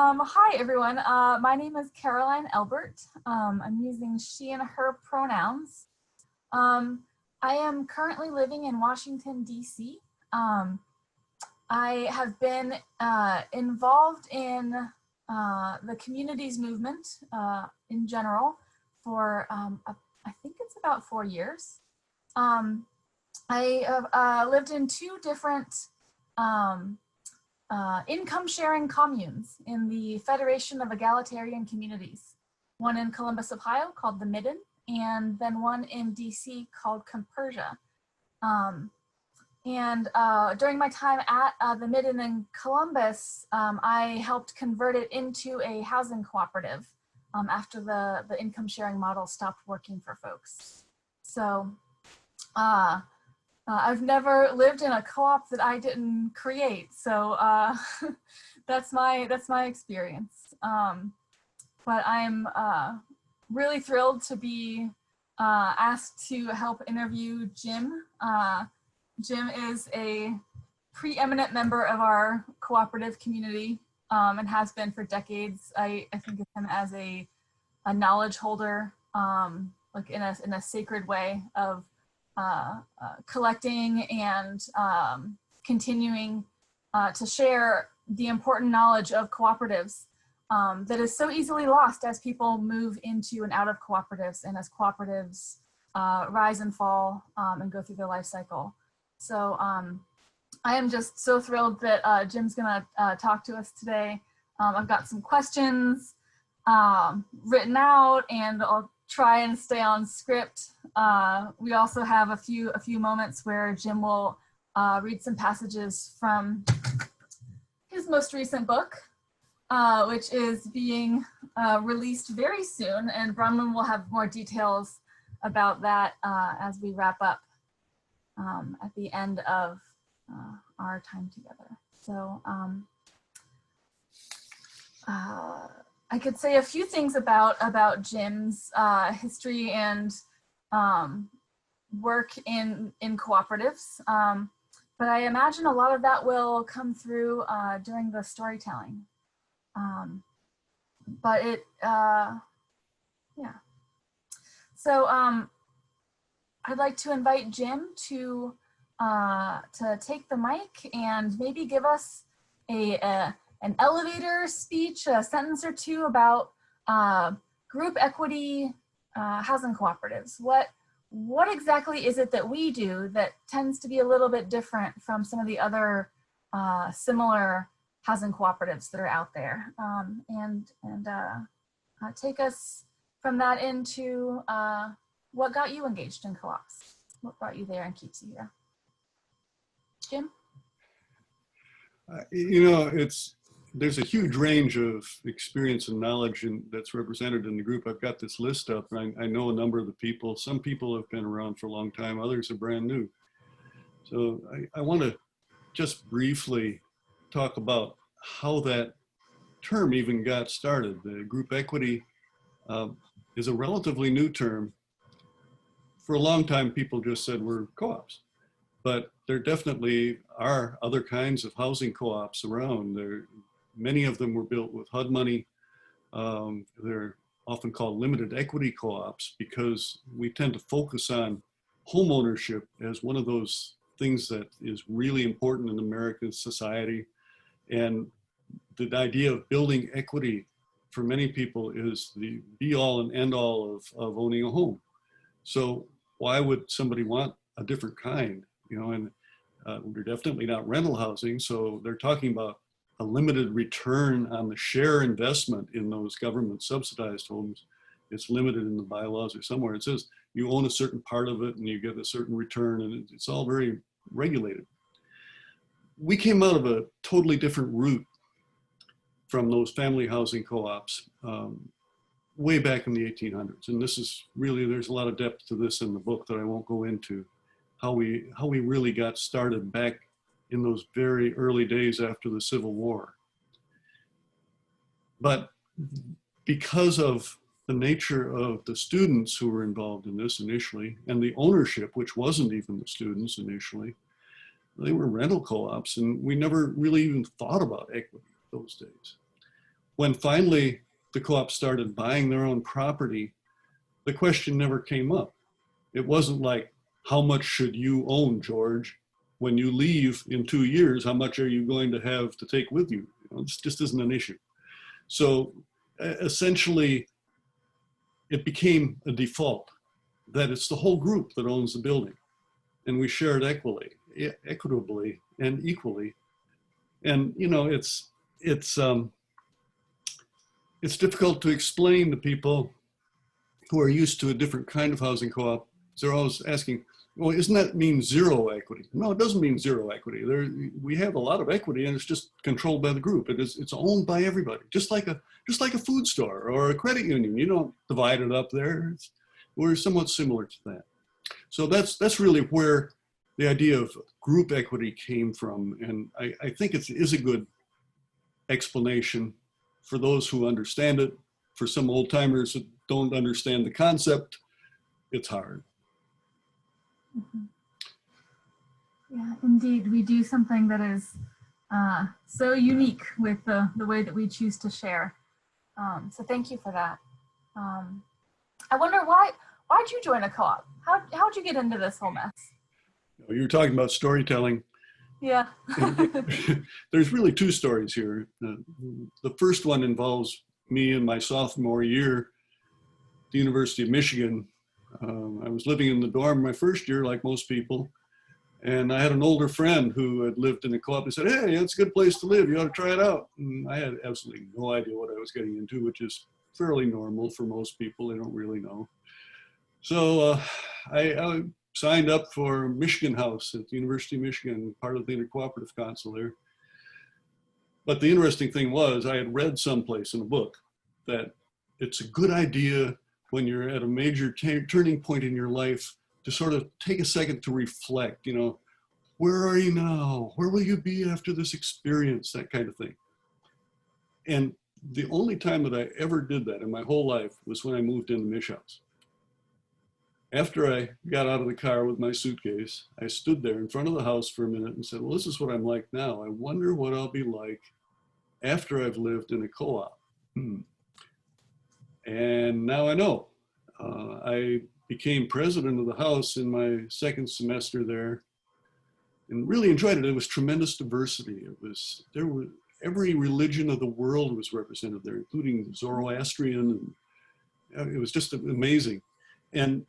Hi, everyone. My name is Caroline Elbert. I'm using she and her pronouns. I am currently living in Washington, D.C. I have been involved in the communities movement in general for, I think it's about 4 years. I have lived in 2 different income sharing communes in the Federation of Egalitarian Communities. One in Columbus, Ohio called the Midden, and then one in DC called Compersia. During my time at the Midden in Columbus, I helped convert it into a housing cooperative after the income sharing model stopped working for folks. So I've never lived in a co-op that I didn't create, so that's my experience. But I'm really thrilled to be asked to help interview Jim. Jim is a preeminent member of our cooperative community and has been for decades. I think of him as a knowledge holder, like in a sacred way of collecting and continuing to share the important knowledge of cooperatives that is so easily lost as people move into and out of cooperatives and as cooperatives rise and fall and go through their life cycle. So I am just so thrilled that Jim's gonna talk to us today. I've got some questions written out, and I'll try and stay on script. We also have a few moments where Jim will read some passages from his most recent book, which is being released very soon, and Bronwyn will have more details about that as we wrap up at the end of our time together. So I could say a few things about Jim's history and work in cooperatives, but I imagine a lot of that will come through during the storytelling. Yeah. So I'd like to invite Jim to take the mic and maybe give us an elevator speech, a sentence or two about group equity housing cooperatives. What exactly is it that we do that tends to be a little bit different from some of the other similar housing cooperatives that are out there? And take us from that into what got you engaged in co-ops? What brought you there and keeps you here? Jim? You know, there's a huge range of experience and knowledge that's represented in the group. I've got this list up, and I know a number of the people. Some people have been around for a long time, others are brand new. So I want to just briefly talk about how that term even got started. The group equity is a relatively new term. For a long time, people just said we're co-ops. But there definitely are other kinds of housing co-ops around. Many of them were built with HUD money. They're often called limited equity co-ops because we tend to focus on home ownership as one of those things that is really important in American society. And the idea of building equity for many people is the be all and end all of owning a home. So why would somebody want a different kind? You know, and we're definitely not rental housing. So they're talking about a limited return on the share investment in those government subsidized homes. It's limited in the bylaws or somewhere. It says you own a certain part of it and you get a certain return, and it's all very regulated. We came out of a totally different route from those family housing co-ops way back in the 1800s. And this is really, there's a lot of depth to this in the book that I won't go into, how we really got started back in those very early days after the Civil War. But because of the nature of the students who were involved in this initially, and the ownership, which wasn't even the students initially, they were rental co-ops, and we never really even thought about equity those days. when finally the co-op started buying their own property, the question never came up. It wasn't like, how much should you own, George? When you leave in 2 years, how much are you going to have to take with you? This just isn't an issue. So essentially, it became a default that it's the whole group that owns the building, and we share it equitably and equally. And it's difficult to explain to people who are used to a different kind of housing co-op. They're always asking, well, doesn't that mean zero equity? No, it doesn't mean zero equity. We have a lot of equity, and it's just controlled by the group. It's owned by everybody, just like a food store or a credit union. You don't divide it up there. We're somewhat similar to that. So that's really where the idea of group equity came from, and I think it is a good explanation for those who understand it. For some old timers that don't understand the concept, it's hard. Mm-hmm. Yeah, indeed. We do something that is so unique with the way that we choose to share. So thank you for that. I wonder why'd you join a co-op? How'd you get into this whole mess? You were talking about storytelling. Yeah. There's really two stories here. The first one involves me in my sophomore year at the University of Michigan. I was living in the dorm my first year, like most people, and I had an older friend who had lived in a co-op and said, hey, it's a good place to live. You ought to try it out. And I had absolutely no idea what I was getting into, which is fairly normal for most people. They don't really know. So I signed up for Michigan House at the University of Michigan, part of the Intercooperative Council there. But the interesting thing was, I had read someplace in a book that it's a good idea when you're at a major turning point in your life to sort of take a second to reflect, where are you now? Where will you be after this experience? That kind of thing. And the only time that I ever did that in my whole life was when I moved into Mish House. After I got out of the car with my suitcase, I stood there in front of the house for a minute and said, well, this is what I'm like now. I wonder what I'll be like after I've lived in a co-op. And now I know. I became president of the house in my second semester there and really enjoyed it. It was tremendous diversity. There was every religion of the world was represented there, including Zoroastrian. And it was just amazing. And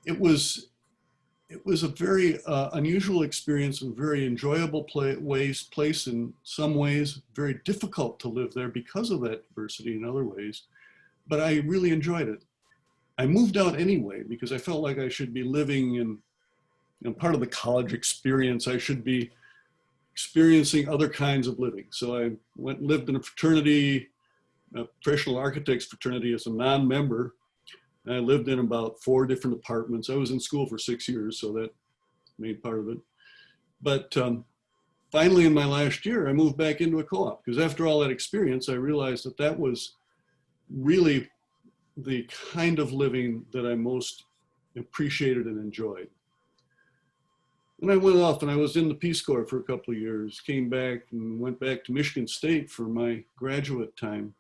it was a very unusual experience, a very enjoyable place in some ways, very difficult to live there because of that diversity in other ways, but I really enjoyed it. I moved out anyway because I felt like I should be living in part of the college experience. I should be experiencing other kinds of living. So I went and lived in a fraternity, a professional architects fraternity as a non-member. I lived in about 4 different apartments. I was in school for 6 years, so that made part of it. But finally, in my last year, I moved back into a co-op because after all that experience, I realized that that was really the kind of living that I most appreciated and enjoyed. And I went off and I was in the Peace Corps for a couple of years, came back and went back to Michigan State for my graduate time.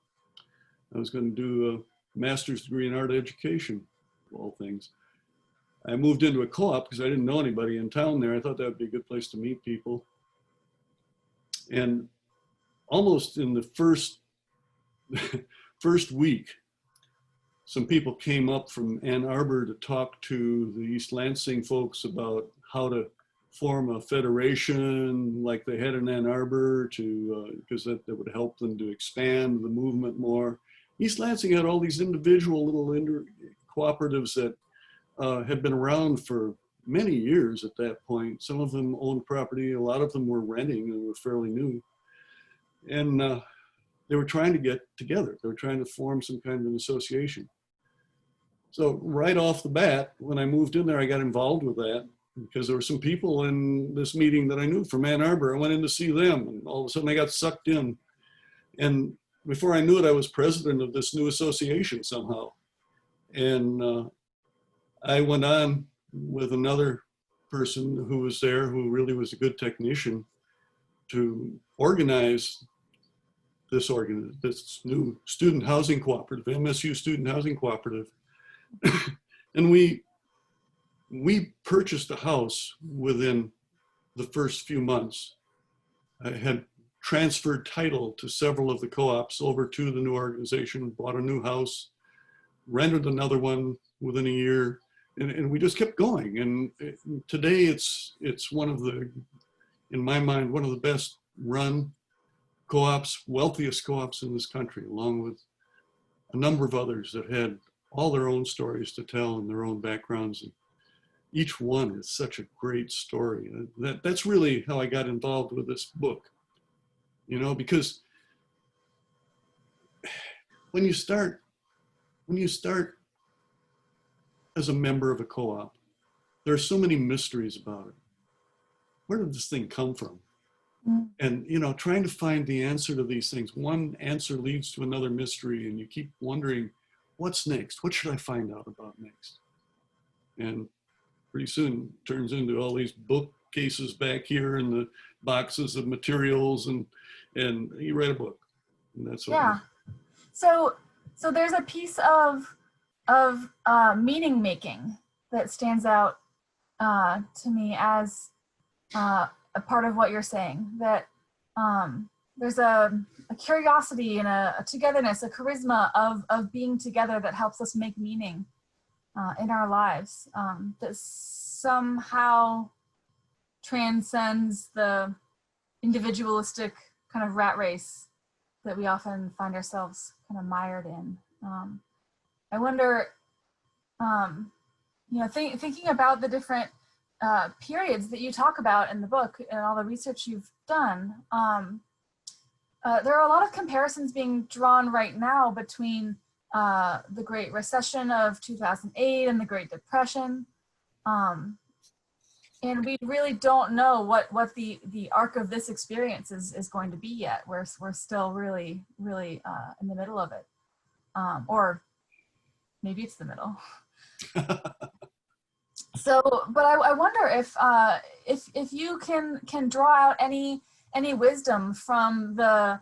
I was going to do a master's degree in art education, of all things. I moved into a co-op because I didn't know anybody in town there. I thought that would be a good place to meet people. And almost in the first week, some people came up from Ann Arbor to talk to the East Lansing folks about how to form a federation like they had in Ann Arbor because that would help them to expand the movement more. East Lansing had all these individual little cooperatives that had been around for many years at that point. Some of them owned property, a lot of them were renting and were fairly new. And they were trying to get together. They were trying to form some kind of an association. So right off the bat, when I moved in there, I got involved with that because there were some people in this meeting that I knew from Ann Arbor. I went in to see them and all of a sudden I got sucked in. And before I knew it, I was president of this new association somehow. And I went on with another person who was there, who really was a good technician, to organize this new student housing cooperative, MSU Student Housing Cooperative. And we purchased a house within the first few months. I had transferred title to several of the co-ops over to the new organization, bought a new house, rented another one within a year, and we just kept going. And today it's one of the, in my mind, one of the best run co-ops, wealthiest co-ops in this country, along with a number of others that had all their own stories to tell and their own backgrounds. And each one is such a great story. That's really how I got involved with this book, you know, because when you start as a member of a co-op, there are so many mysteries about it. Where did this thing come from? And, you know, trying to find the answer to these things, one answer leads to another mystery, and you keep wondering, what's next? What should I find out about next? And pretty soon it turns into all these bookcases back here and the boxes of materials, and you write a book. And that's what. Yeah. So there's a piece of meaning making that stands out to me as a part of what you're saying, that there's a curiosity and a togetherness, a charisma of being together that helps us make meaning in our lives, that somehow transcends the individualistic kind of rat race that we often find ourselves kind of mired in. I wonder, you know, thinking about the different periods that you talk about in the book and all the research you've done, there are a lot of comparisons being drawn right now between the Great Recession of 2008 and the Great Depression. And we really don't know what the arc of this experience is going to be yet. We're still really in the middle of it, or maybe it's the middle. So, but I wonder if you can draw out any wisdom from the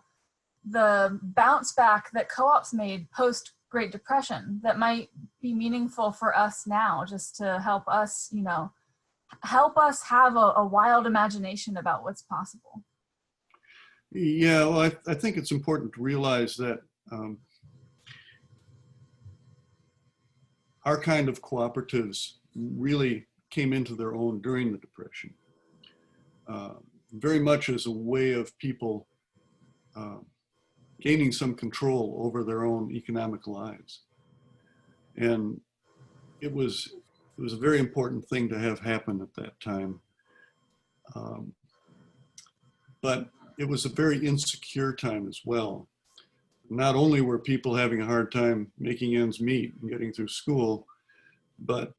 bounce back that co-ops made post Great Depression that might be meaningful for us now, just to help us, you know, help us have a wild imagination about what's possible. Yeah, well, I think it's important to realize that our kind of cooperatives really came into their own during the Depression, very much as a way of people gaining some control over their own economic lives. And it was a very important thing to have happen at that time. But it was a very insecure time as well. Not only were people having a hard time making ends meet and getting through school, but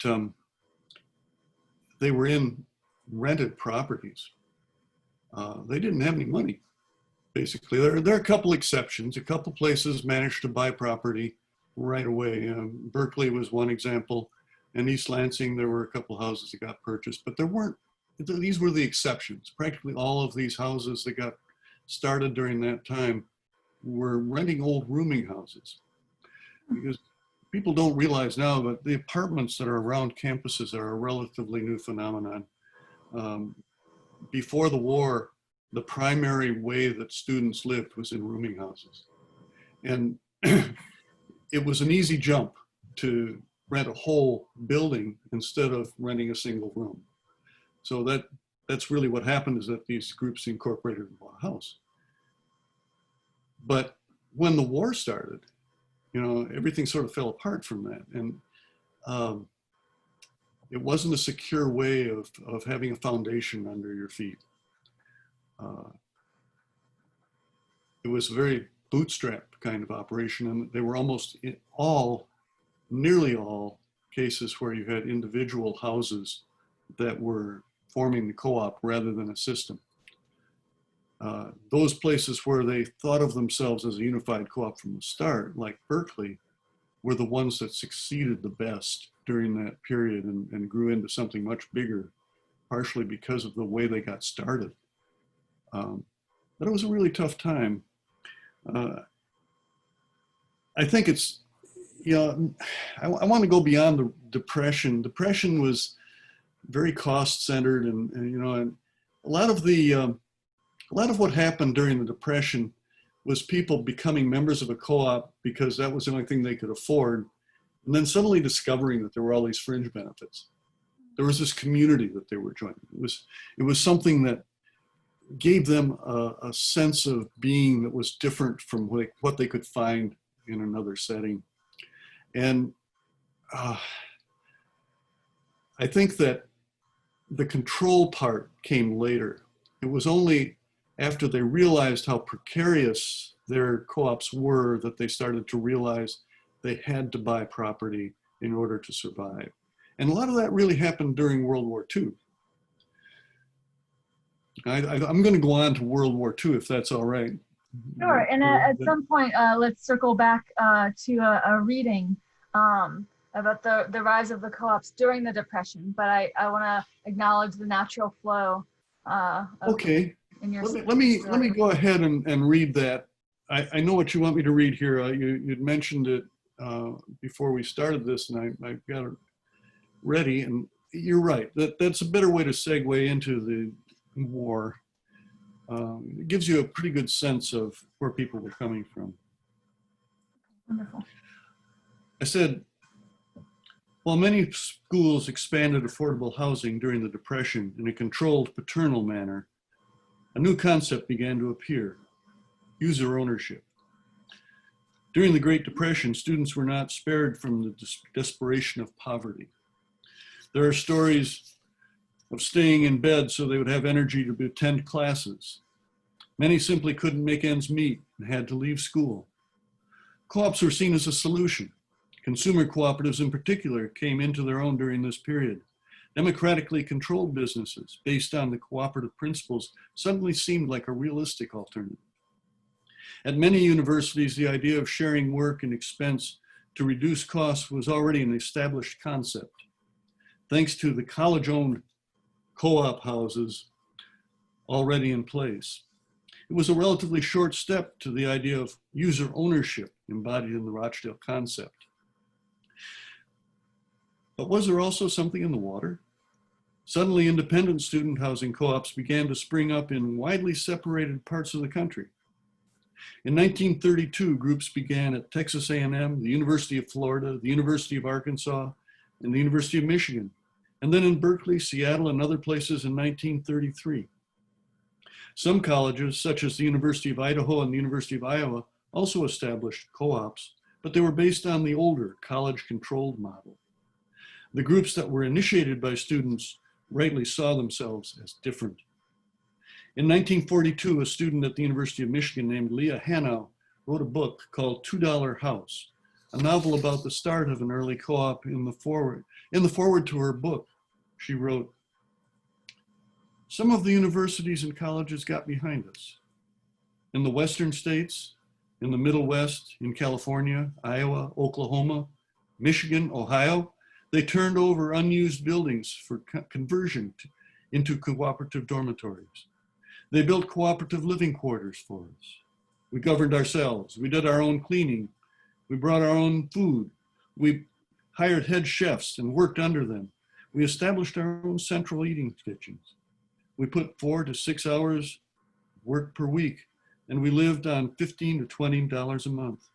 they were in rented properties. They didn't have any money, basically. There are a couple exceptions. A couple places managed to buy property right away. Berkeley was one example. In East Lansing, there were a couple houses that got purchased, but there weren't, these were the exceptions. Practically all of these houses that got started during that time were renting old rooming houses. Because people don't realize now, but the apartments that are around campuses are a relatively new phenomenon. Before the war, the primary way that students lived was in rooming houses. And it was an easy jump to rent a whole building instead of renting a single room. So that's really what happened, is that these groups incorporated in one house. But when the war started, you know, everything sort of fell apart from that. And it wasn't a secure way of having a foundation under your feet. It was a very bootstrapped kind of operation, and they were almost nearly all cases where you had individual houses that were forming the co-op rather than a system. Those places where they thought of themselves as a unified co-op from the start, like Berkeley, were the ones that succeeded the best during that period and grew into something much bigger, partially because of the way they got started. but it was a really tough time. I think it's, you know, I want to go beyond the depression. Depression was very cost-centered, and you know, and a lot of what happened during the depression was people becoming members of a co-op because that was the only thing they could afford, and then suddenly discovering that there were all these fringe benefits. There was this community that they were joining. It was something that gave them a sense of being that was different from what they could find in another setting. And I think that the control part came later. It was only after they realized how precarious their co-ops were that they started to realize they had to buy property in order to survive. And a lot of that really happened during World War II. I'm going to go on to World War II, if that's all right. Sure, and at some point, let's circle back to a reading about the rise of the co-ops during the Depression, but I want to acknowledge the natural flow. Okay, let me go ahead and read that. I know what you want me to read here. You'd mentioned it before we started this, and I've got it ready, and you're right. That's a better way to segue into the war. It gives you a pretty good sense of where people were coming from. Wonderful. I said, while many schools expanded affordable housing during the Depression in a controlled, paternal manner, a new concept began to appear: user ownership. During the Great Depression, students were not spared from the desperation of poverty. There are stories of staying in bed so they would have energy to attend classes. Many simply couldn't make ends meet and had to leave school. Co-ops were seen as a solution. Consumer cooperatives in particular came into their own during this period. Democratically controlled businesses based on the cooperative principles suddenly seemed like a realistic alternative. At many universities, the idea of sharing work and expense to reduce costs was already an established concept. Thanks to the college-owned co-op houses already in place. It was a relatively short step to the idea of user ownership embodied in the Rochdale concept. But was there also something in the water? Suddenly, independent student housing co-ops began to spring up in widely separated parts of the country. In 1932, groups began at Texas A&M, the University of Florida, the University of Arkansas, and the University of Michigan, and then in Berkeley, Seattle, and other places in 1933. Some colleges, such as the University of Idaho and the University of Iowa, also established co-ops, but they were based on the older college-controlled model. The groups that were initiated by students rightly saw themselves as different. In 1942, a student at the University of Michigan named Leah Hanau wrote a book called $2 House, a novel about the start of an early co-op. In the foreword to her book, she wrote, "Some of the universities and colleges got behind us. In the Western states, in the Middle West, in California, Iowa, Oklahoma, Michigan, Ohio, they turned over unused buildings for conversion into cooperative dormitories. They built cooperative living quarters for us. We governed ourselves. We did our own cleaning. We brought our own food. We hired head chefs and worked under them. We established our own central eating kitchens. We put 4 to 6 hours work per week, and we lived on $15 to $20 a month.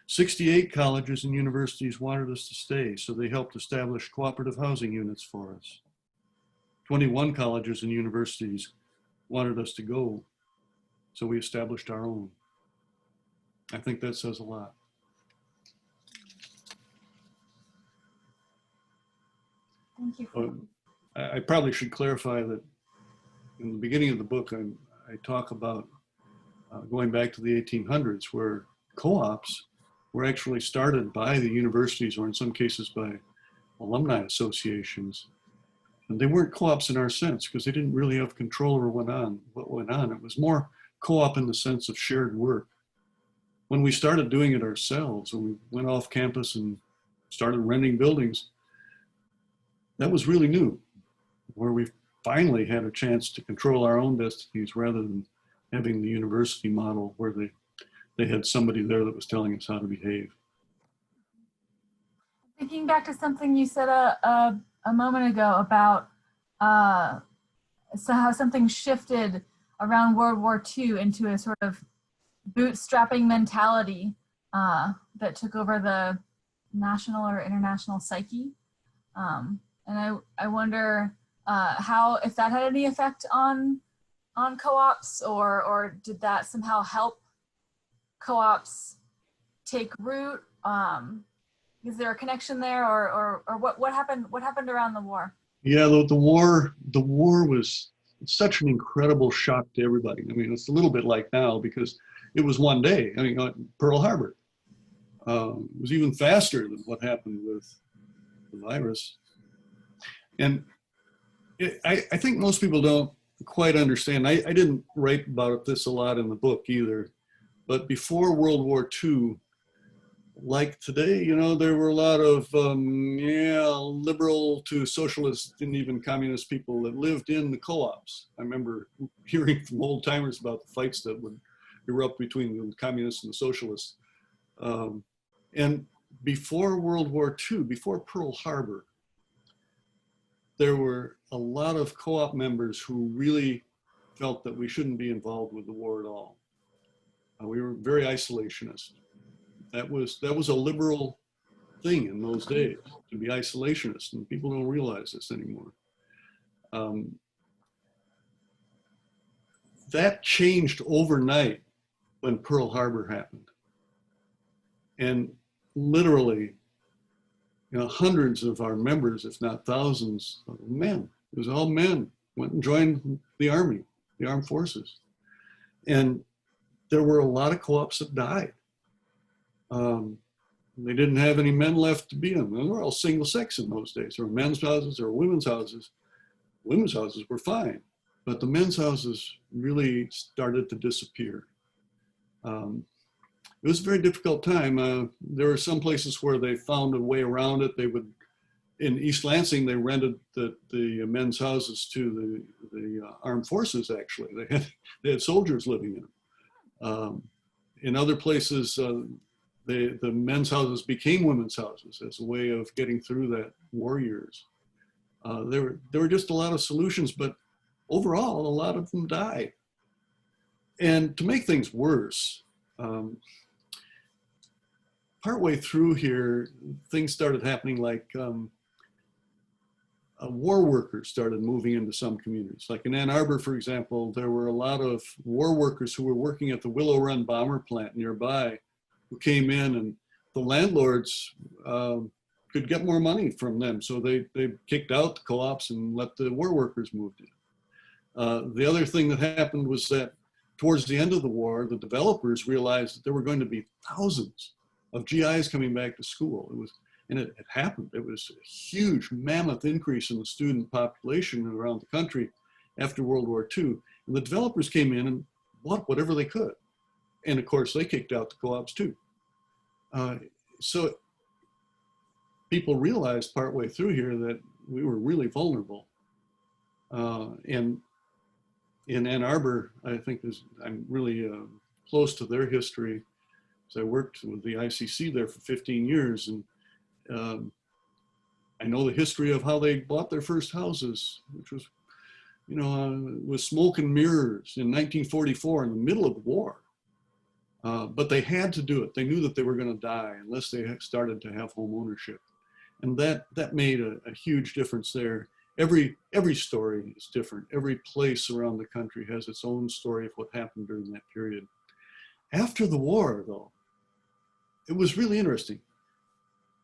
68 colleges and universities wanted us to stay, so they helped establish cooperative housing units for us. 21 colleges and universities wanted us to go, so we established our own." I think that says a lot. Thank you. I probably should clarify that in the beginning of the book, I talk about going back to the 1800s, where co-ops were actually started by the universities, or in some cases by alumni associations. And they weren't co-ops in our sense, because they didn't really have control over what went on. It was more co-op in the sense of shared work. When we started doing it ourselves, when we went off campus and started renting buildings, that was really new, where we finally had a chance to control our own destinies rather than having the university model where they had somebody there that was telling us how to behave. Thinking back to something you said a moment ago about so how something shifted around World War II into a sort of bootstrapping mentality that took over the national or international psyche. And I wonder how, if that had any effect on co-ops, or did that somehow help co-ops take root? Is there a connection there, or what happened? What happened around the war? Yeah, the war was such an incredible shock to everybody. I mean, it's a little bit like now because it was one day. I mean, Pearl Harbor. It was even faster than what happened with the virus. And I think most people don't quite understand. I didn't write about this a lot in the book either, but before World War II, like today, you know, there were a lot of liberal to socialist and even communist people that lived in the co-ops. I remember hearing from old timers about the fights that would erupt between the communists and the socialists. And before World War II, before Pearl Harbor, there were a lot of co-op members who really felt that we shouldn't be involved with the war at all. We were very isolationist. That was a liberal thing in those days, to be isolationist, and people don't realize this anymore. That changed overnight when Pearl Harbor happened. And literally, you know, hundreds of our members, if not thousands of men, it was all men, went and joined the Army, the armed forces. And there were a lot of co-ops that died. They didn't have any men left to be in them. They were all single sex in those days. There were men's houses, there were women's houses. Women's houses were fine, but the men's houses really started to disappear. It was a very difficult time. There were some places where they found a way around it. They would, in East Lansing, they rented the men's houses to the armed forces. Actually, they had soldiers living in them. In other places, the men's houses became women's houses as a way of getting through that war years. There were just a lot of solutions, but overall, a lot of them died. And to make things worse, partway through here, things started happening like war workers started moving into some communities. Like in Ann Arbor, for example, there were a lot of war workers who were working at the Willow Run bomber plant nearby who came in, and the landlords could get more money from them. So they kicked out the co-ops and let the war workers move in. The other thing that happened was that towards the end of the war, the developers realized that there were going to be thousands of GIs coming back to school. And it happened. It was a huge, mammoth increase in the student population around the country after World War II. And the developers came in and bought whatever they could. And of course, they kicked out the co-ops too. So people realized partway through here that we were really vulnerable. And in Ann Arbor, I think I'm really close to their history. So I worked with the ICC there for 15 years, and I know the history of how they bought their first houses, which was, you know, with smoke and mirrors in 1944 in the middle of the war. But they had to do it. They knew that they were going to die unless they started to have home ownership. And that made a huge difference there. Every story is different. Every place around the country has its own story of what happened during that period. After the war, though, it was really interesting.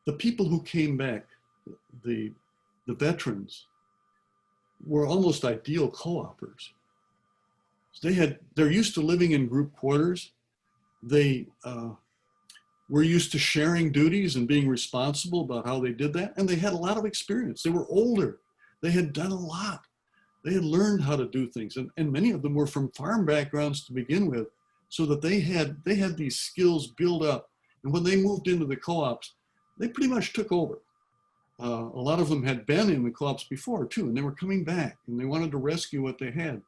The people who came back, the veterans, were almost ideal co-opers. They're used to living in group quarters. They were used to sharing duties and being responsible about how they did that. And they had a lot of experience. They were older. They had done a lot. They had learned how to do things. And many of them were from farm backgrounds to begin with, so that they had these skills built up. And when they moved into the co-ops, they pretty much took over. A lot of them had been in the co-ops before too, and they were coming back and they wanted to rescue what they had.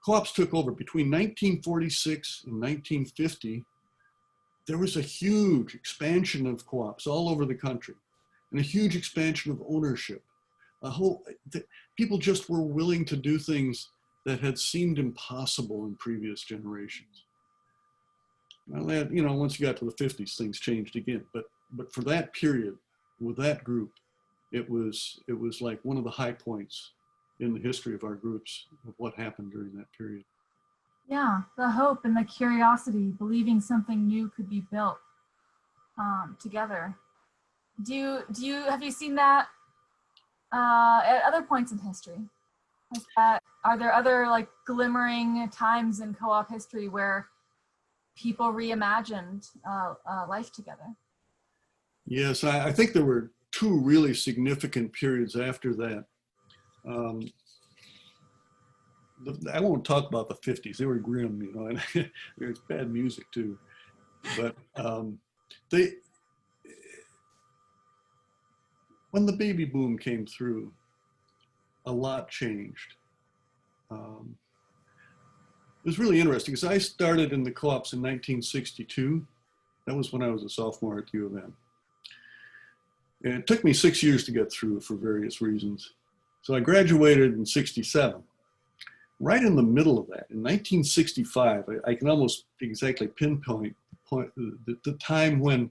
co-ops took over between 1946 and 1950. There was a huge expansion of co-ops all over the country, and a huge expansion of ownership. People just were willing to do things that had seemed impossible in previous generations. Well, once you got to the 50s, things changed again. But for that period, with that group, it was like one of the high points in the history of our groups of what happened during that period. Yeah, the hope and the curiosity, believing something new could be built together. Have you seen that at other points in history? Are there other like glimmering times in co-op history where people reimagined life together? Yes, I think there were two really significant periods after that. I won't talk about the 50s. They were grim, and there's bad music too. But when the baby boom came through, a lot changed. It was really interesting because I started in the co-ops in 1962. That was when I was a sophomore at U of M. And it took me 6 years to get through for various reasons. So I graduated in 67. Right in the middle of that, in 1965, I can almost exactly pinpoint the time when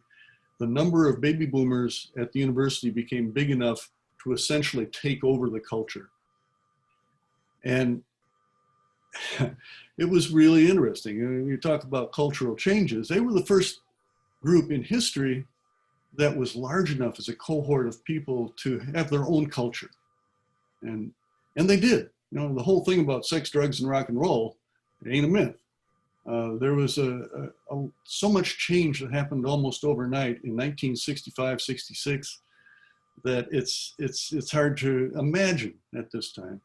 the number of baby boomers at the university became big enough to essentially take over the culture. And it was really interesting. You talk about cultural changes. They were the first group in history that was large enough as a cohort of people to have their own culture. And they did. The whole thing about sex, drugs, and rock and roll, it ain't a myth. There was so much change that happened almost overnight in 1965, 66, that it's hard to imagine at this time.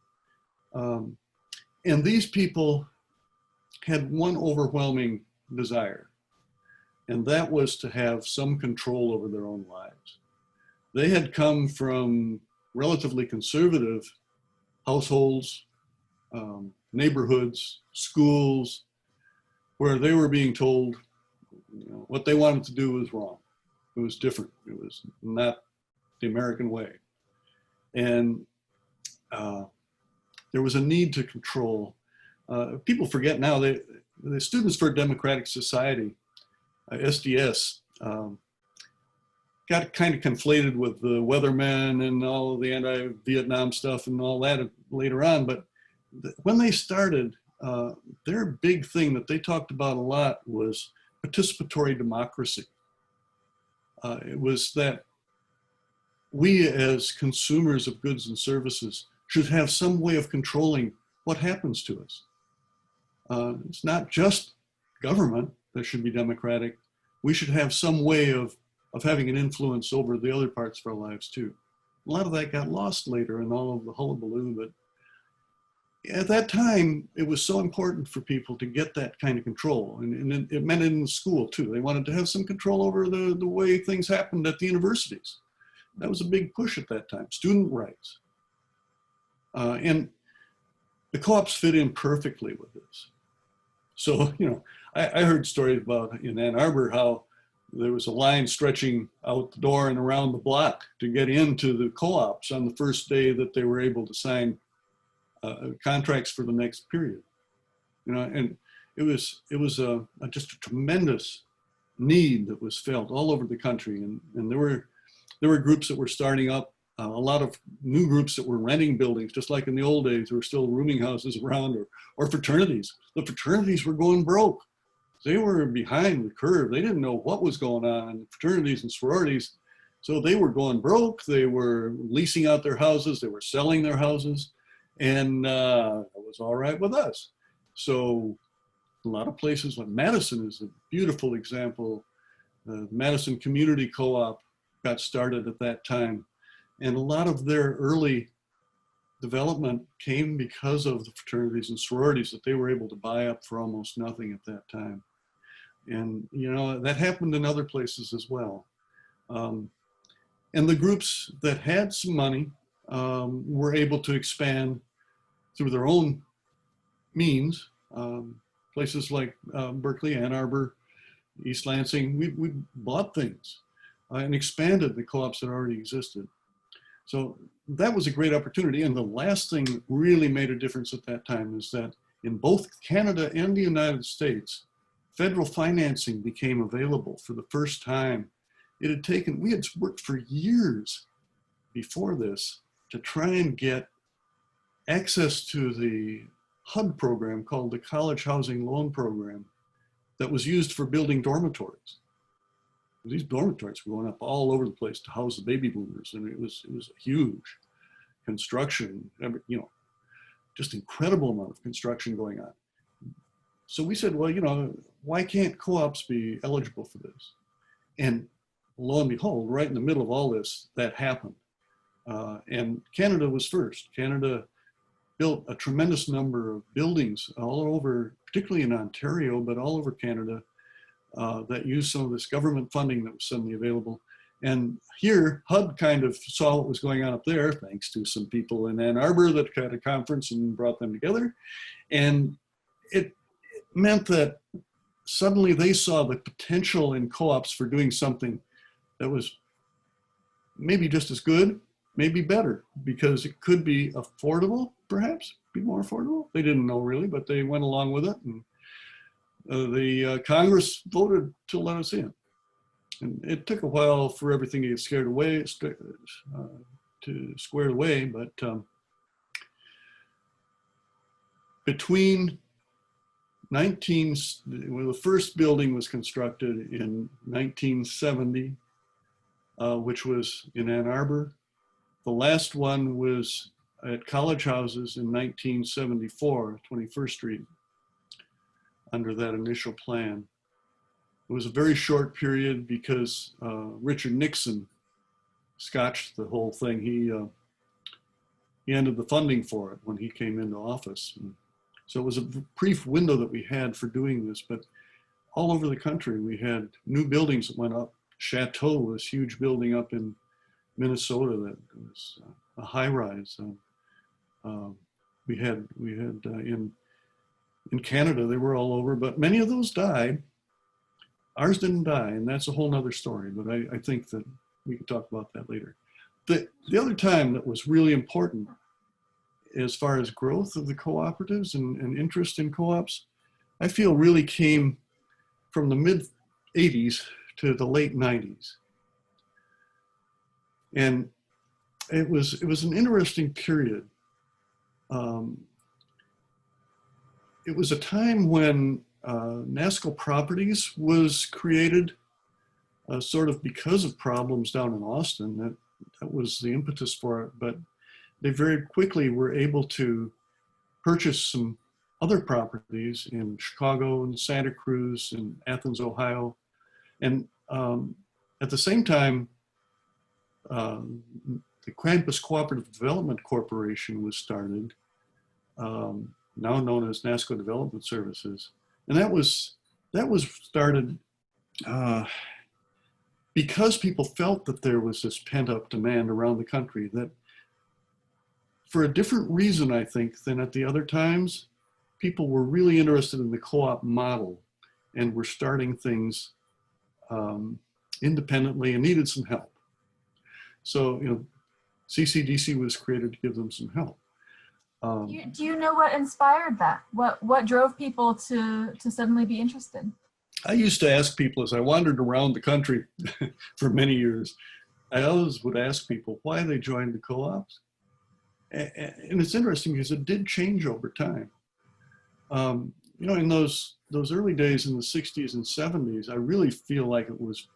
And these people had one overwhelming desire, and that was to have some control over their own lives. They had come from relatively conservative households, neighborhoods, schools, where they were being told what they wanted to do was wrong. It was different. It was not the American way. And there was a need to control. People forget now, the Students for a Democratic Society, SDS, got kind of conflated with the Weathermen and all of the anti-Vietnam stuff and all that later on. But when they started, their big thing that they talked about a lot was participatory democracy. It was that we as consumers of goods and services should have some way of controlling what happens to us. It's not just government that should be democratic. We should have some way of having an influence over the other parts of our lives too. A lot of that got lost later in all of the hullabaloo, but at that time, it was so important for people to get that kind of control. And it meant it in the school too. They wanted to have some control over the way things happened at the universities. That was a big push at that time, student rights. And the co-ops fit in perfectly with this. So, I heard stories about in Ann Arbor how there was a line stretching out the door and around the block to get into the co-ops on the first day that they were able to sign contracts for the next period. And it was just a tremendous need that was felt all over the country. And there were groups that were starting up, a lot of new groups that were renting buildings, just like in the old days. There were still rooming houses around, or fraternities. The fraternities were going broke. They were behind the curve. They didn't know what was going on in fraternities and sororities. So they were going broke. They were leasing out their houses. They were selling their houses. And it was all right with us. So a lot of places, like Madison is a beautiful example. Madison Community Co-op got started at that time. And a lot of their early development came because of the fraternities and sororities that they were able to buy up for almost nothing at that time. And, that happened in other places as well. And the groups that had some money were able to expand through their own, means, places like Berkeley, Ann Arbor, East Lansing, we bought things and expanded the co-ops that already existed. So that was a great opportunity. And the last thing that really made a difference at that time is that in both Canada and the United States, federal financing became available for the first time. It had taken, we had worked for years before this to try and get access to the HUD program called the College Housing Loan Program that was used for building dormitories. These dormitories were going up all over the place to house the baby boomers, and it was a huge construction, you know, just incredible amount of construction going on. So we said, well, you know, why can't co-ops be eligible for this? And lo and behold, right in the middle of all this, that happened. And Canada was first. Canada built a tremendous number of buildings all over, particularly in Ontario, but all over Canada, that used some of this government funding that was suddenly available. And here, HUD kind of saw what was going on up there, thanks to some people in Ann Arbor that had a conference and brought them together. And it meant that suddenly they saw the potential in co-ops for doing something that was maybe just as good, maybe better, because it could be affordable, perhaps, be more affordable. They didn't know really, but they went along with it. And the Congress voted to let us in. And it took a while for everything to get squared away, but between well, the first building was constructed in 1970, which was in Ann Arbor. The last one was at College Houses in 1974, 21st Street, under that initial plan. It was a very short period because Richard Nixon scotched the whole thing. He ended the funding for it when he came into office. And so it was a brief window that we had for doing this, but all over the country, we had new buildings that went up. Chateau, this huge building up in Minnesota that was a high rise. We had in Canada, they were all over, but many of those died. Ours didn't die, and that's a whole nother story, but I think that we can talk about that later. The other time that was really important as far as growth of the cooperatives and interest in co-ops, I feel really came from the mid 80s to the late 90s. And it was an interesting period. It was a time when NASCO Properties was created sort of because of problems down in Austin. That was the impetus for it, but they very quickly were able to purchase some other properties in Chicago and Santa Cruz and Athens, Ohio. And at the same time, the Campus Cooperative Development Corporation was started, now known as NASCO Development Services. And that was started because people felt that there was this pent-up demand around the country, that for a different reason, I think, than at the other times, people were really interested in the co-op model and were starting things independently and needed some help. So, you know, CCDC was created to give them some help. Do you know what inspired that? What drove people to suddenly be interested? I used to ask people as I wandered around the country for many years, I always would ask people why they joined the co-ops. And it's interesting because it did change over time. You know, in those early days in the 60s and 70s, I really feel like it was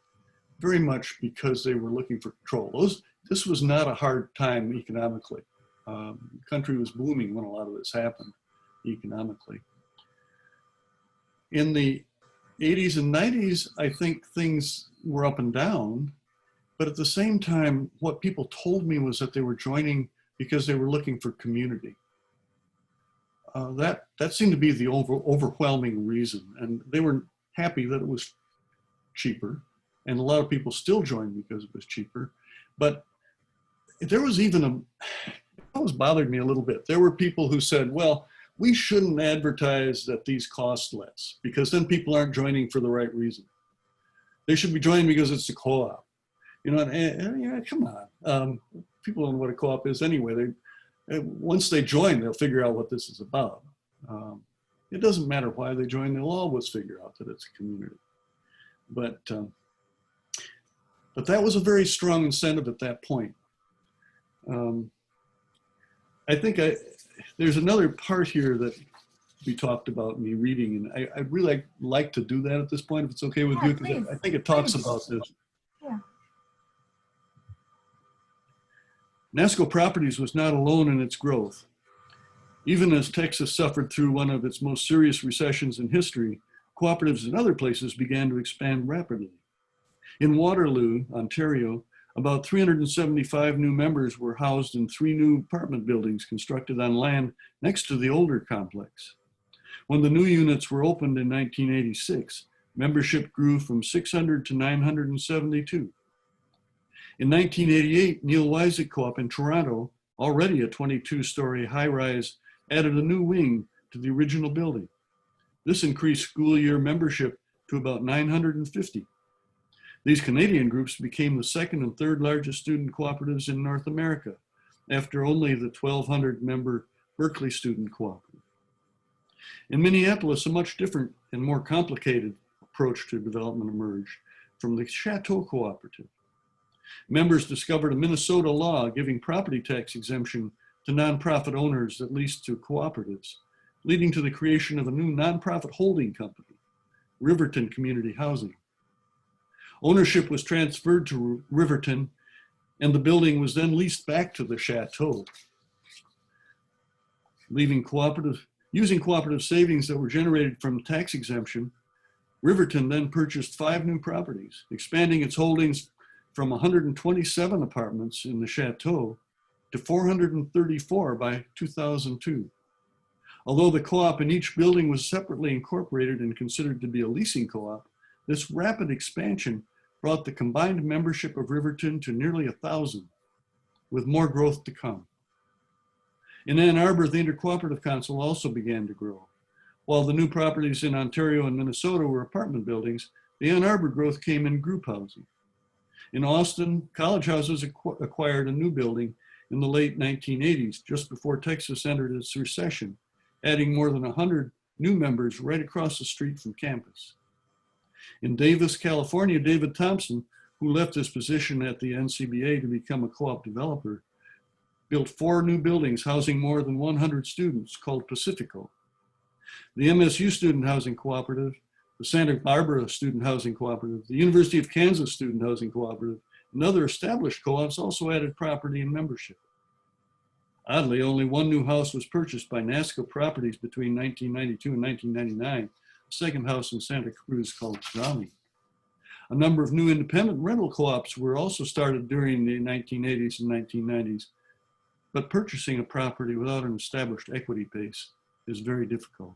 very much because they were looking for control. This was not a hard time economically. The country was booming when a lot of this happened economically. In the 80s and 90s, I think things were up and down, but at the same time, what people told me was that they were joining because they were looking for community. That seemed to be the overwhelming reason, and they were happy that it was cheaper, and a lot of people still joined because it was cheaper. But there was even it always bothered me a little bit. There were people who said, well, we shouldn't advertise that these cost less, because then people aren't joining for the right reason. They should be joining because it's a co-op. You know, and yeah, come on. People don't know what a co-op is anyway. Once they join, they'll figure out what this is about. It doesn't matter why they join, they'll always figure out that it's a community. But that was a very strong incentive at that point. I think there's another part here that we talked about me reading, and I'd really like to do that at this point, if it's okay with you, because I think it talks about this. Yeah. NASCO Properties was not alone in its growth. Even as Texas suffered through one of its most serious recessions in history, cooperatives in other places began to expand rapidly. In Waterloo, Ontario, about 375 new members were housed in 3 new apartment buildings constructed on land next to the older complex. When the new units were opened in 1986, membership grew from 600 to 972. In 1988, Neil Wysick Co-op in Toronto, already a 22-story high-rise, added a new wing to the original building. This increased school year membership to about 950. These Canadian groups became the second and third largest student cooperatives in North America, after only the 1,200-member Berkeley Student Cooperative. In Minneapolis, a much different and more complicated approach to development emerged from the Chateau Cooperative. Members discovered a Minnesota law giving property tax exemption to nonprofit owners, at least to cooperatives, leading to the creation of a new nonprofit holding company, Riverton Community Housing. Ownership was transferred to Riverton, and the building was then leased back to the Chateau. Using cooperative savings that were generated from tax exemption, Riverton then purchased 5 new properties, expanding its holdings from 127 apartments in the Chateau to 434 by 2002. Although the co-op in each building was separately incorporated and considered to be a leasing co-op, this rapid expansion brought the combined membership of Riverton to nearly 1,000, with more growth to come. In Ann Arbor, the Intercooperative Council also began to grow. While the new properties in Ontario and Minnesota were apartment buildings, the Ann Arbor growth came in group housing. In Austin, College Houses acquired a new building in the late 1980s, just before Texas entered its recession, adding more than 100 new members right across the street from campus. In Davis, California, David Thompson, who left his position at the NCBA to become a co-op developer, built 4 new buildings housing more than 100 students called Pacifico. The MSU Student Housing Cooperative, the Santa Barbara Student Housing Cooperative, the University of Kansas Student Housing Cooperative, and other established co-ops also added property and membership. Oddly, only 1 new house was purchased by NASCO Properties between 1992 and 1999, a second house in Santa Cruz called Rami. A number of new independent rental co-ops were also started during the 1980s and 1990s, but purchasing a property without an established equity base is very difficult.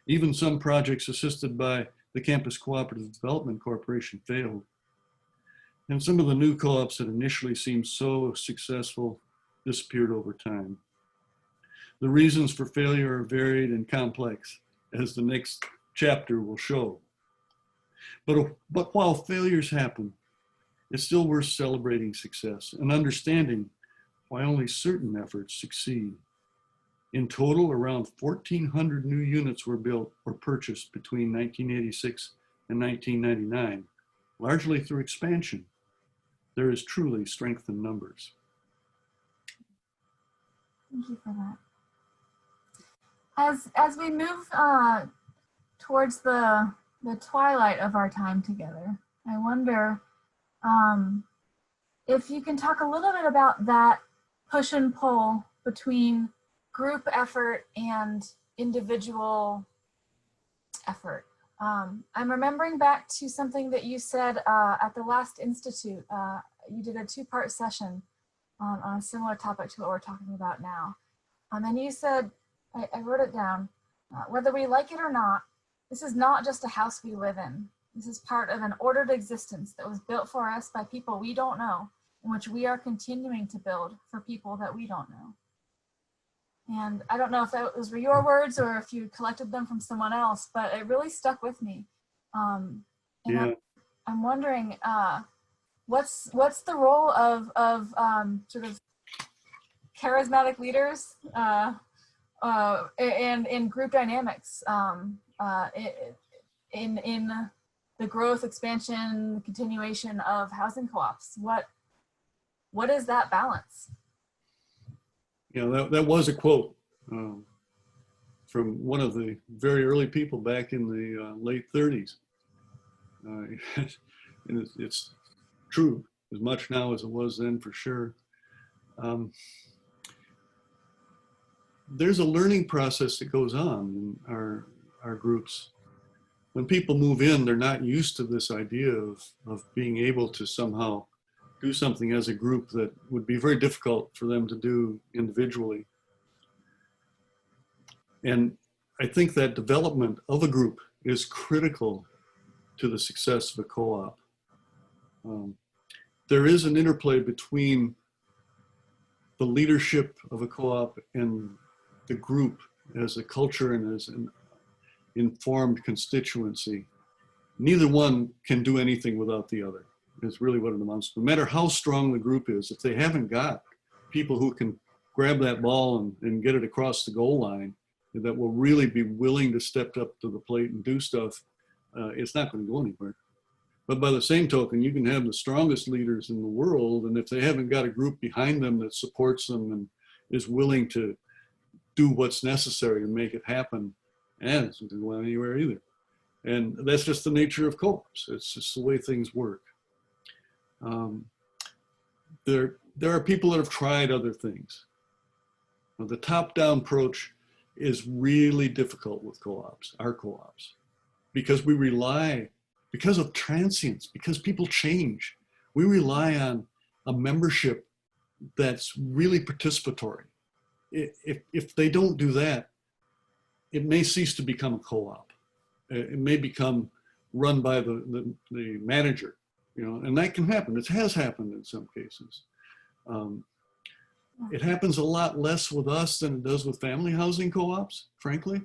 Even some projects assisted by the Campus Cooperative Development Corporation failed. And some of the new co-ops that initially seemed so successful disappeared over time. The reasons for failure are varied and complex, as the next chapter will show. But while failures happen, it's still worth celebrating success and understanding why only certain efforts succeed. In total, around 1,400 new units were built or purchased between 1986 and 1999, largely through expansion. There is truly strength in numbers. Thank you for that. As we move towards the twilight of our time together, I wonder if you can talk a little bit about that push and pull between group effort and individual effort. I'm remembering back to something that you said at the last Institute. You did a 2-part session on a similar topic to what we're talking about now. And you said, I wrote it down, whether we like it or not, this is not just a house we live in. This is part of an ordered existence that was built for us by people we don't know, in which we are continuing to build for people that we don't know. And I don't know if those were your words or if you collected them from someone else, but it really stuck with me. And Yeah. I'm wondering, what's the role of sort of charismatic leaders and in group dynamics, in the growth, expansion, continuation of housing co-ops? What is that balance? You know, that was a quote from one of the very early people back in the late 30s. And it's true as much now as it was then, for sure. There's a learning process that goes on in our groups. When people move in, they're not used to this idea of being able to somehow do something as a group that would be very difficult for them to do individually. And I think that development of a group is critical to the success of a co-op. There is an interplay between the leadership of a co-op and the group as a culture and as an informed constituency. Neither one can do anything without the other. Is really what it amounts to. No matter how strong the group is, if they haven't got people who can grab that ball and get it across the goal line, that will really be willing to step up to the plate and do stuff, it's not going to go anywhere. But by the same token, you can have the strongest leaders in the world, and if they haven't got a group behind them that supports them and is willing to do what's necessary to make it happen, it's not going to go anywhere either. And that's just the nature of co-ops. It's just the way things work. There are people that have tried other things. Now, the top-down approach is really difficult with co-ops, our co-ops, because we rely, because of transience, because people change, we rely on a membership that's really participatory. If they don't do that, it may cease to become a co-op. It may become run by the manager, you know, and that can happen. It has happened in some cases. It happens a lot less with us than it does with family housing co-ops, frankly.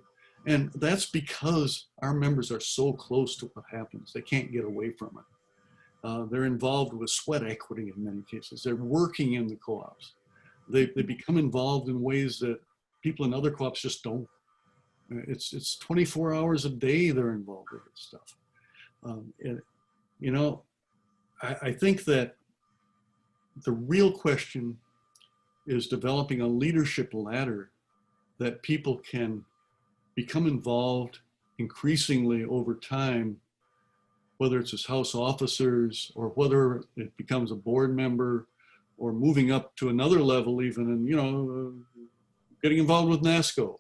And that's because our members are so close to what happens. They can't get away from it. They're involved with sweat equity in many cases. They're working in the co-ops. They become involved in ways that people in other co-ops just don't. It's 24 hours a day they're involved with this stuff. And, you know, I think that the real question is developing a leadership ladder that people can become involved increasingly over time, whether it's as house officers or whether it becomes a board member or moving up to another level even, and, you know, getting involved with NASCO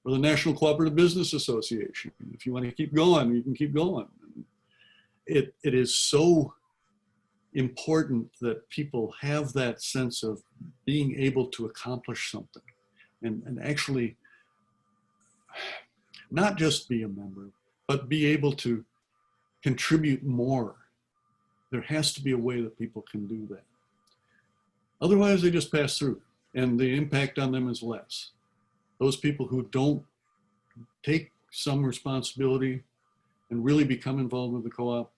or the National Cooperative Business Association. If you want to keep going, you can keep going. It is so important that people have that sense of being able to accomplish something and actually not just be a member, but be able to contribute more. There has to be a way that people can do that. Otherwise, they just pass through and the impact on them is less. Those people who don't take some responsibility and really become involved with the co-op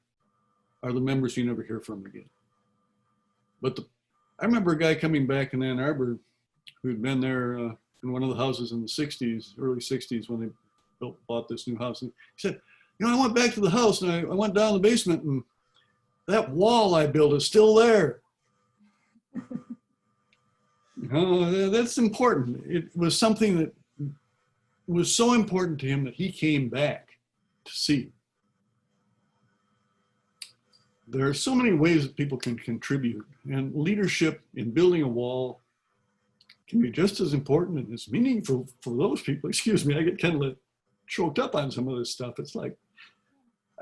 are the members you never hear from again. But I remember a guy coming back in Ann Arbor who'd been there in one of the houses in the 60s, early 60s when they bought this new house. And he said, you know, I went back to the house and I went down the basement and that wall I built is still there. That's important. It was something that was so important to him that he came back to see. There are so many ways that people can contribute, and leadership in building a wall can be just as important and as meaningful for those people. Excuse me, I get kind of choked up on some of this stuff. It's like,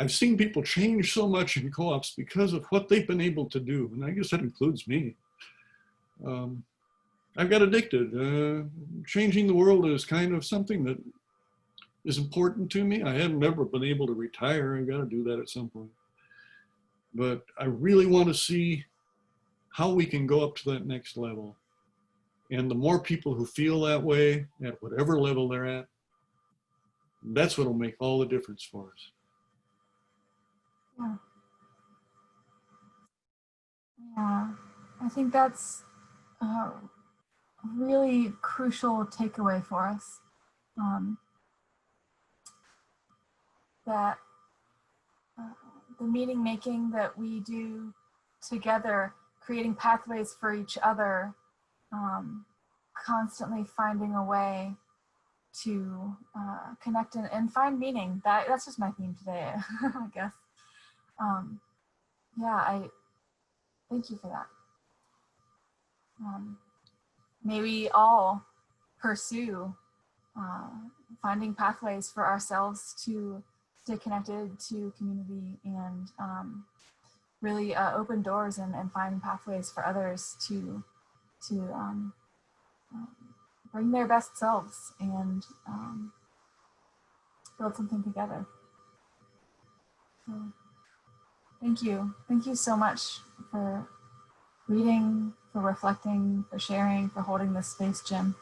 I've seen people change so much in co-ops because of what they've been able to do. And I guess that includes me. I've got addicted. Changing the world is kind of something that is important to me. I have never been able to retire. I've got to do that at some point. But I really want to see how we can go up to that next level. And the more people who feel that way at whatever level they're at, that's what will make all the difference for us. Yeah. Yeah, I think that's a really crucial takeaway for us. That the meaning making that we do together, creating pathways for each other, constantly finding a way to connect and find meaning. That's just my theme today, I guess. Yeah, I thank you for that. May we all pursue finding pathways for ourselves to stay connected to community and really open doors and find pathways for others to bring their best selves and build something together. So, thank you. Thank you so much for reading, for reflecting, for sharing, for holding this space, Jim.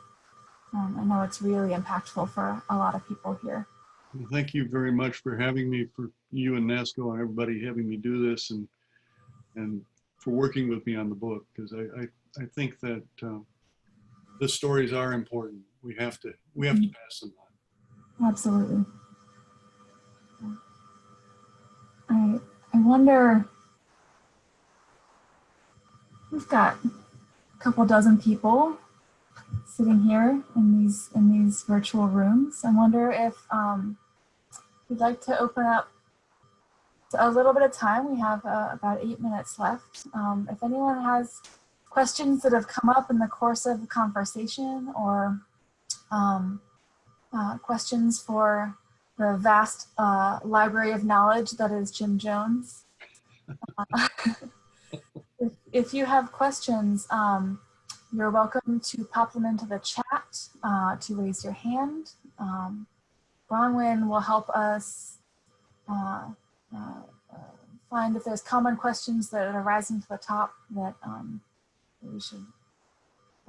I know it's really impactful for a lot of people here. Well, thank you very much for having me, for you and NASCO and everybody having me do this, and for working with me on the book, because I think that the stories are important. We have to pass them on. Absolutely. I wonder, we've got a couple dozen people sitting here in these virtual rooms. I wonder if we'd like to open up a little bit of time. We have about 8 minutes left. If anyone has questions that have come up in the course of the conversation, or questions for the vast library of knowledge that is Jim Jones. If you have questions, you're welcome to pop them into the chat, to raise your hand. Bronwyn will help us find if there's common questions that are rising to the top that we should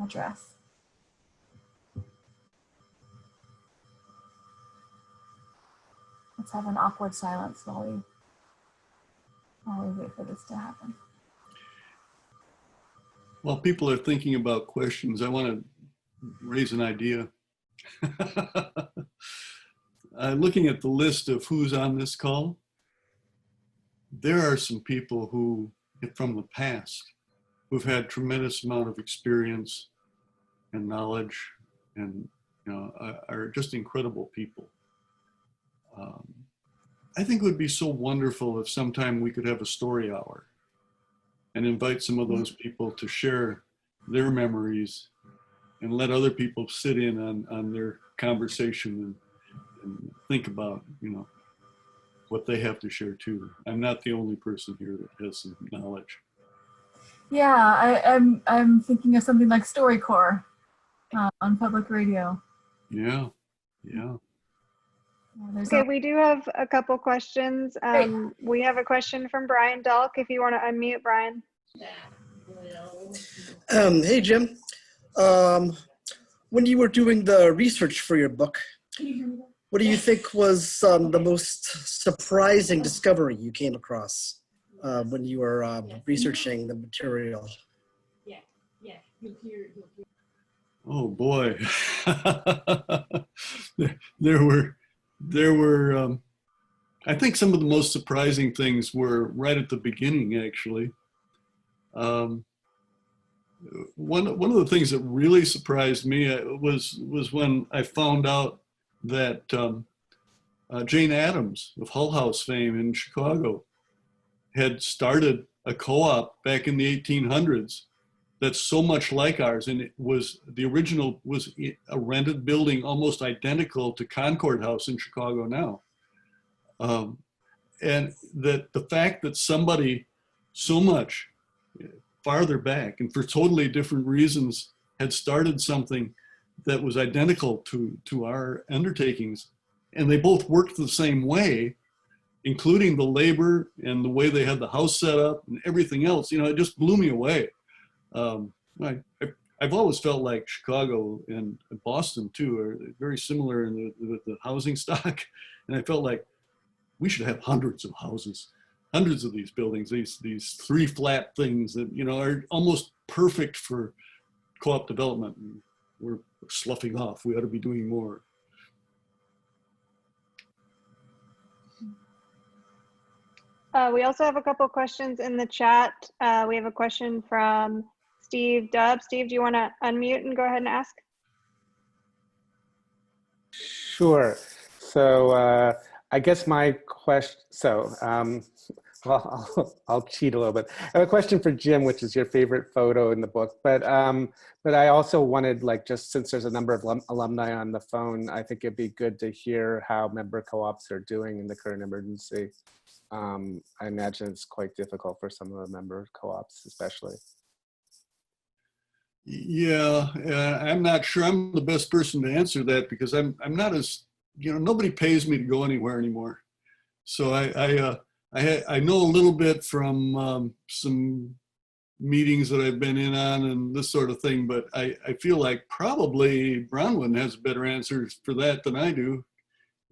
address. Let's have an awkward silence while we wait for this to happen. While people are thinking about questions, I want to raise an idea. Looking at the list of who's on this call, there are some people who, from the past, who've had tremendous amount of experience and knowledge, and are just incredible people. I think it would be so wonderful if sometime we could have a story hour and invite some of those people to share their memories and let other people sit in on their conversation and think about, what they have to share too. I'm not the only person here that has some knowledge. Yeah, I'm thinking of something like StoryCorps on public radio. Yeah. Okay, we do have a couple questions. We have a question from Brian Dahlk, if you want to unmute, Brian. Hey, Jim. When you were doing the research for your book, what do you think was the most surprising discovery you came across when you were researching the material? Oh boy. There were I think some of the most surprising things were right at the beginning, actually. One of the things that really surprised me was when I found out that Jane Addams of Hull House fame in Chicago had started a co-op back in the 1800s that's so much like ours, and the original was a rented building almost identical to Concord House in Chicago now. And that the fact that somebody so much farther back and for totally different reasons had started something that was identical to our undertakings, and they both worked the same way, including the labor and the way they had the house set up and everything else, it just blew me away. I've always felt like Chicago and Boston too are very similar in the housing stock. And I felt like we should have hundreds of houses, hundreds of these buildings, these three flat things that, you know, are almost perfect for co-op development. And we're sloughing off. We ought to be doing more. We also have a couple questions in the chat. We have a question from Steve Dubb. Steve, do you want to unmute and go ahead and ask? Sure. So I guess my question, well, I'll cheat a little bit. I have a question for Jim, which is your favorite photo in the book. But I also wanted, like, just since there's a number of alumni on the phone, I think it'd be good to hear how member co-ops are doing in the current emergency. I imagine it's quite difficult for some of the member co-ops, especially. Yeah, I'm not sure I'm the best person to answer that because I'm not as, you know, nobody pays me to go anywhere anymore. So I know a little bit from some meetings that I've been in on and this sort of thing, but I feel like probably Bronwyn has better answers for that than I do.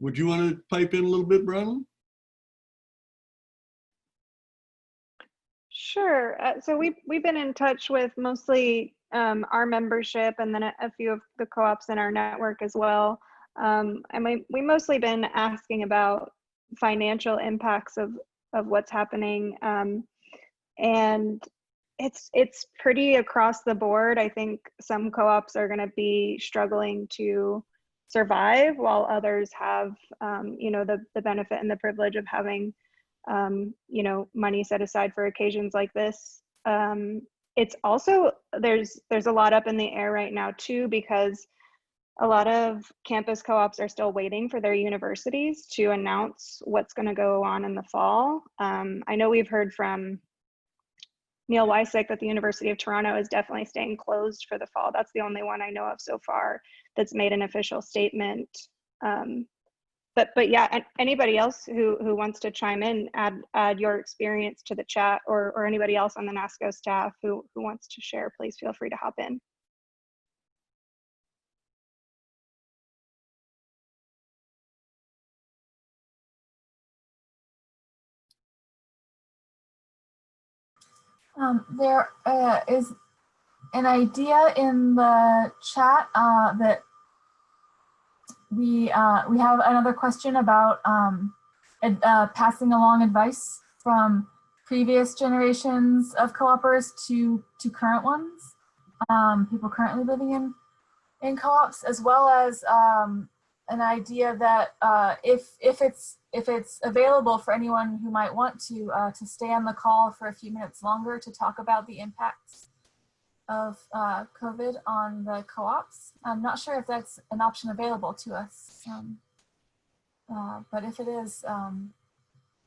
Would you want to pipe in a little bit, Bronwyn? Sure. So we've been in touch with mostly our membership and then a few of the co-ops in our network as well. And we mostly been asking about financial impacts of what's happening. And it's pretty across the board. I think some co-ops are going to be struggling to survive while others have, you know, the benefit and the privilege of having you know, money set aside for occasions like this. It's also, there's a lot up in the air right now too, because a lot of campus co-ops are still waiting for their universities to announce what's going to go on in the fall. I know we've heard from Neil Wysick that the University of Toronto is definitely staying closed for the fall. That's the only one I know of so far that's made an official statement. But yeah, anybody else who wants to chime in, add your experience to the chat, or anybody else on the NASCO staff who wants to share, please feel free to hop in. There is an idea in the chat that we have another question about passing along advice from previous generations of co-opers to current ones, people currently living in co-ops, as well as an idea that if it's available for anyone who might want to stay on the call for a few minutes longer to talk about the impacts of COVID on the co-ops. I'm not sure if that's an option available to us, but if it is,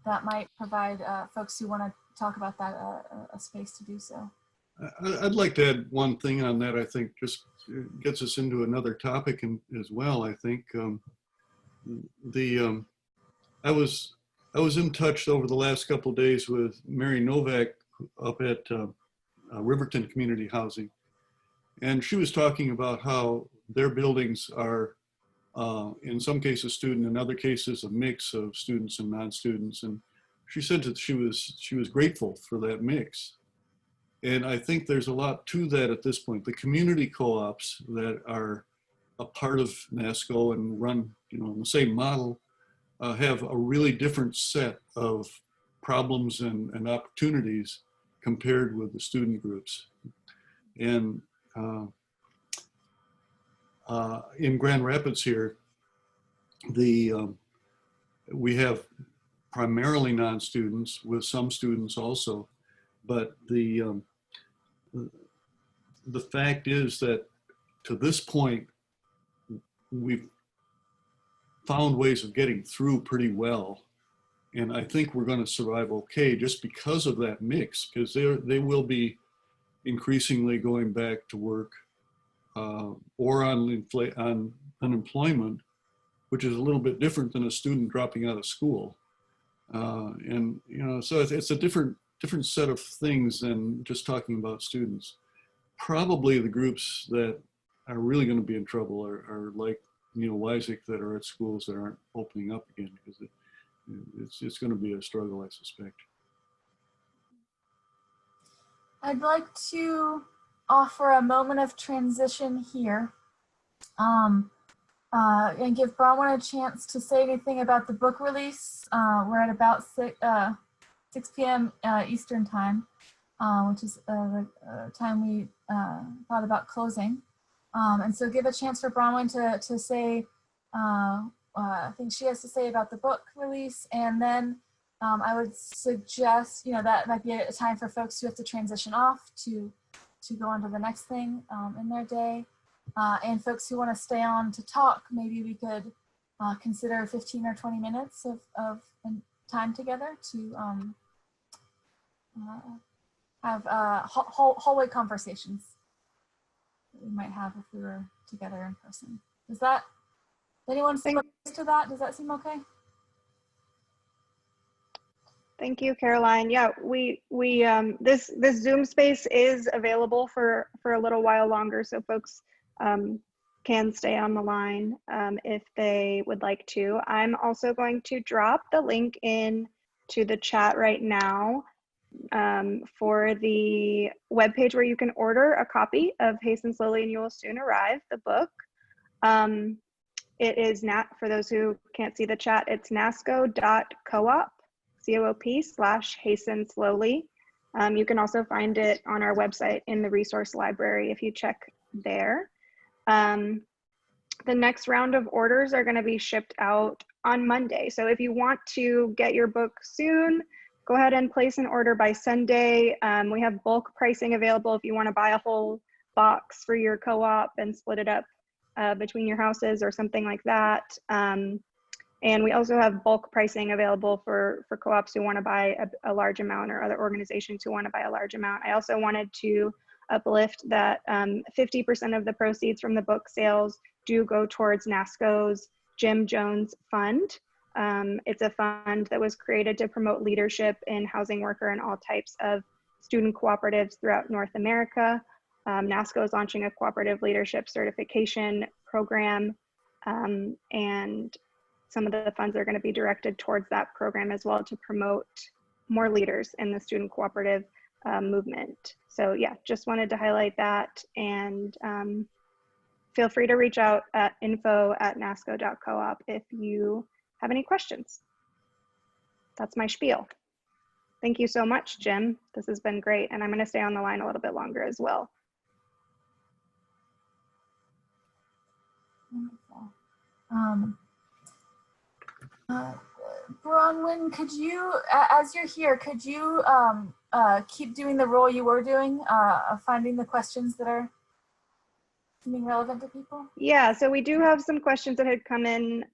that might provide folks who want to talk about that a space to do so. I'd like to add one thing on that. I think just gets us into another topic as well. I think I was in touch over the last couple of days with Mary Novak up at Riverton Community Housing, and she was talking about how their buildings are in some cases student, in other cases a mix of students and non-students, and she said that she was grateful for that mix. And I think there's a lot to that at this point. The community co-ops that are a part of NASCO and run, you know, in the same model have a really different set of problems and opportunities compared with the student groups. And in Grand Rapids here, we have primarily non-students with some students also, but the fact is that to this point, we've found ways of getting through pretty well. And I think we're going to survive okay just because of that mix, because they will be increasingly going back to work or on unemployment, which is a little bit different than a student dropping out of school. And, you know, so it's a different set of things than just talking about students. probably the groups that are really going to be in trouble are like Weisig, that are at schools that aren't opening up again, because it's going to be a struggle, I suspect. I'd like to offer a moment of transition here, and give Bronwyn a chance to say anything about the book release. We're at about 6 p.m. Eastern time, which is the time we thought about closing. And so give a chance for Bronwyn to say, I think she has to say about the book release, and then I would suggest, that might be a time for folks who have to transition off to go on to the next thing in their day. And folks who want to stay on to talk, maybe we could consider 15 or 20 minutes of time together to have hallway conversations that we might have if we were together in person. Does anyone seem opposed to that? Does that seem okay? Thank you, Caroline. Yeah, this Zoom space is available for a little while longer, so folks can stay on the line if they would like to. I'm also going to drop the link in to the chat right now for the webpage where you can order a copy of Hasten Slowly and You Will Soon Arrive, the book. It is for those who can't see the chat, it's nasco.coop, COOP/Hasten Slowly. You can also find it on our website in the resource library if you check there. The next round of orders are going to be shipped out on Monday. So if you want to get your book soon, go ahead and place an order by Sunday. We have bulk pricing available if you want to buy a whole box for your co-op and split it up between your houses or something like that. And we also have bulk pricing available for co-ops who want to buy a large amount, or other organizations who want to buy a large amount. I also wanted to uplift that 50% of the proceeds from the book sales do go towards NASCO's Jim Jones Fund. It's a fund that was created to promote leadership in housing worker and all types of student cooperatives throughout North America. NASCO is launching a cooperative leadership certification program, and some of the funds are going to be directed towards that program as well, to promote more leaders in the student cooperative movement. So yeah, just wanted to highlight that, and feel free to reach out at info@nasco.coop if you have any questions. That's my spiel. Thank you so much, Jim. This has been great, and I'm going to stay on the line a little bit longer as well. Wonderful. Bronwyn, could you, as you're here, could you keep doing the role you were doing, of finding the questions that are seeming relevant to people? Yeah, so we do have some questions that had come in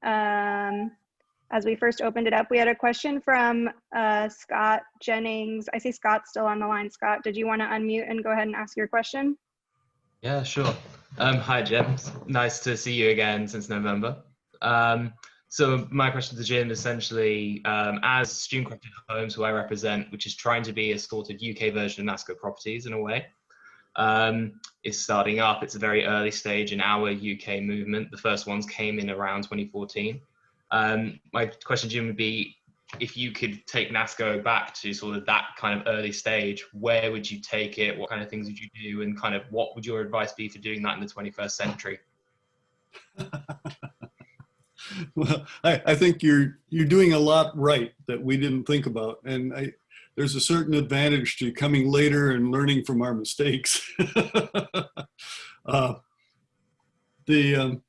as we first opened it up. We had a question from Scott Jennings. I see Scott's still on the line. Scott, did you want to unmute and go ahead and ask your question? Yeah, sure. Hi, Jim. Nice to see you again since November. So my question to Jim, essentially, as Student Cooperative Homes, who I represent, which is trying to be a sort of UK version of NASCO Properties in a way, is starting up. It's a very early stage in our UK movement. The first ones came in around 2014. My question, Jim, would be, if you could take NASCO back to sort of that kind of early stage, where would you take it? What kind of things would you do? And kind of what would your advice be for doing that in the 21st century? Well, I think you're doing a lot right that we didn't think about. And there's a certain advantage to coming later and learning from our mistakes. The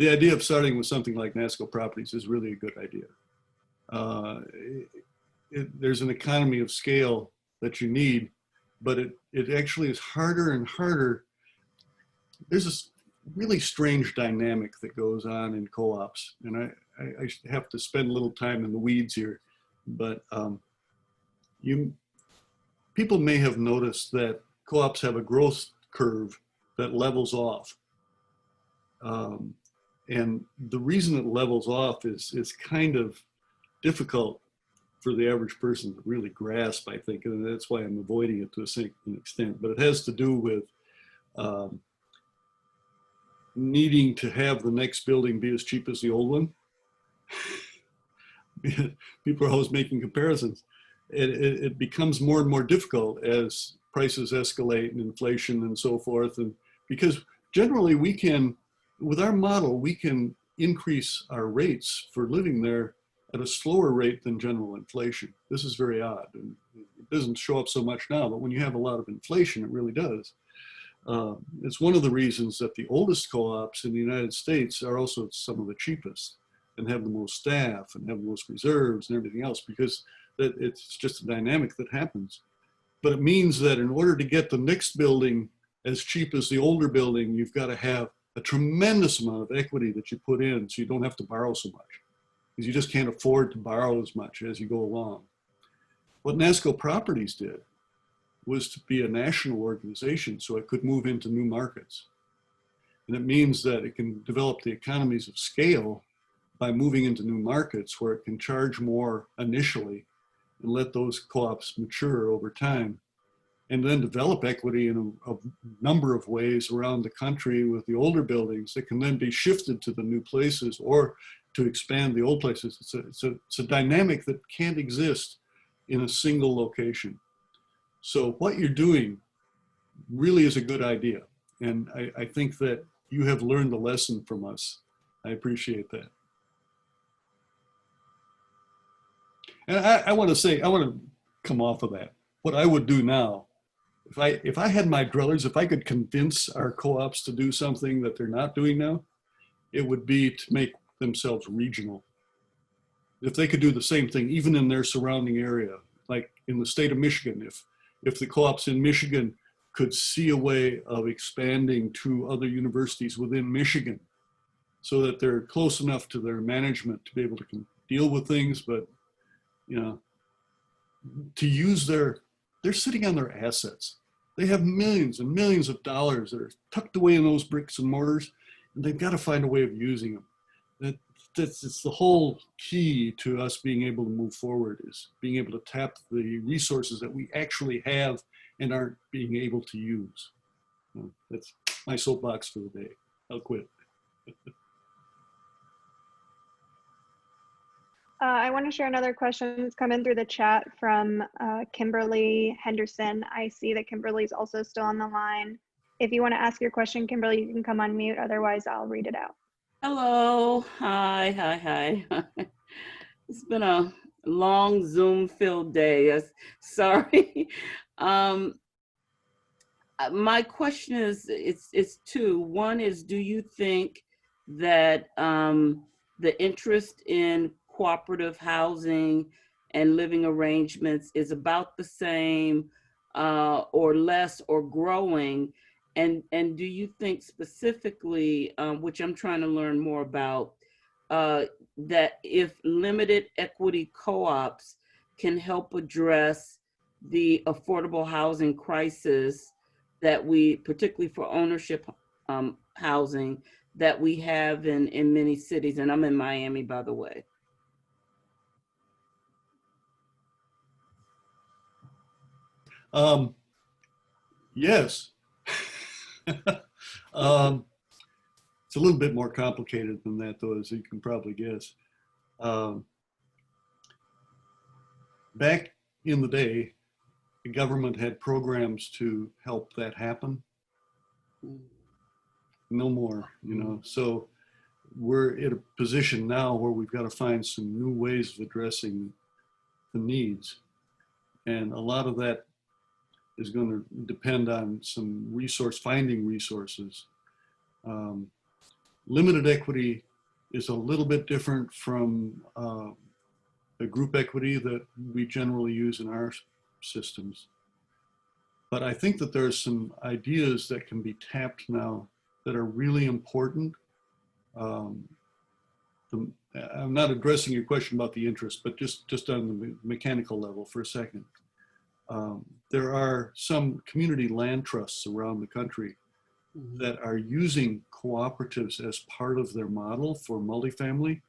idea of starting with something like NASCO Properties is really a good idea. There's an economy of scale that you need, but it actually is harder and harder. There's this really strange dynamic that goes on in co-ops, and I have to spend a little time in the weeds here, but people may have noticed that co-ops have a growth curve that levels off. And the reason it levels off is kind of difficult for the average person to really grasp, I think, and that's why I'm avoiding it to a certain extent. But it has to do with needing to have the next building be as cheap as the old one. People are always making comparisons. It becomes more and more difficult as prices escalate and inflation and so forth. And because generally we can, with our model, we can increase our rates for living there at a slower rate than general inflation. This is very odd. And it doesn't show up so much now, but when you have a lot of inflation, it really does. It's one of the reasons that the oldest co-ops in the United States are also some of the cheapest and have the most staff and have the most reserves and everything else, because it's just a dynamic that happens. But it means that in order to get the next building as cheap as the older building, you've got to have a tremendous amount of equity that you put in, so you don't have to borrow so much, because you just can't afford to borrow as much as you go along. What NASCO Properties did was to be a national organization so it could move into new markets. And it means that it can develop the economies of scale by moving into new markets where it can charge more initially and let those co-ops mature over time, and then develop equity in a number of ways around the country with the older buildings that can then be shifted to the new places or to expand the old places. It's a dynamic that can't exist in a single location. So what you're doing really is a good idea. And I think that you have learned the lesson from us. I appreciate that. And I want to come off of that. What I would do now, if I had my druthers, if I could convince our co-ops to do something that they're not doing now, it would be to make themselves regional. If they could do the same thing, even in their surrounding area, like in the state of Michigan, if the co-ops in Michigan could see a way of expanding to other universities within Michigan so that they're close enough to their management to be able to deal with things, but to use they're sitting on their assets. They have millions and millions of dollars that are tucked away in those bricks and mortars, and they've got to find a way of using them. It's the whole key to us being able to move forward, is being able to tap the resources that we actually have and aren't being able to use. That's my soapbox for the day. I'll quit. I want to share another question that's come in through the chat from Kimberly Henderson. I see that Kimberly's also still on the line. If you want to ask your question, Kimberly, you can come on mute. Otherwise, I'll read it out. Hello. Hi. It's been a long Zoom-filled day. Sorry. My question is, it's two. One is, do you think that the interest in cooperative housing and living arrangements is about the same or less or growing? And do you think specifically, which I'm trying to learn more about, that if limited equity co-ops can help address the affordable housing crisis that we, particularly for ownership housing, that we have in many cities, and I'm in Miami, by the way. Yes. It's a little bit more complicated than that, though, as you can probably guess. Back in the day, the government had programs to help that happen. No more, So we're in a position now where we've got to find some new ways of addressing the needs. And a lot of that is going to depend on some finding resources. Limited equity is a little bit different from the group equity that we generally use in our systems. But I think that there's some ideas that can be tapped now that are really important. I'm not addressing your question about the interest, but just on the mechanical level for a second. There are some community land trusts around the country that are using cooperatives as part of their model for multifamily.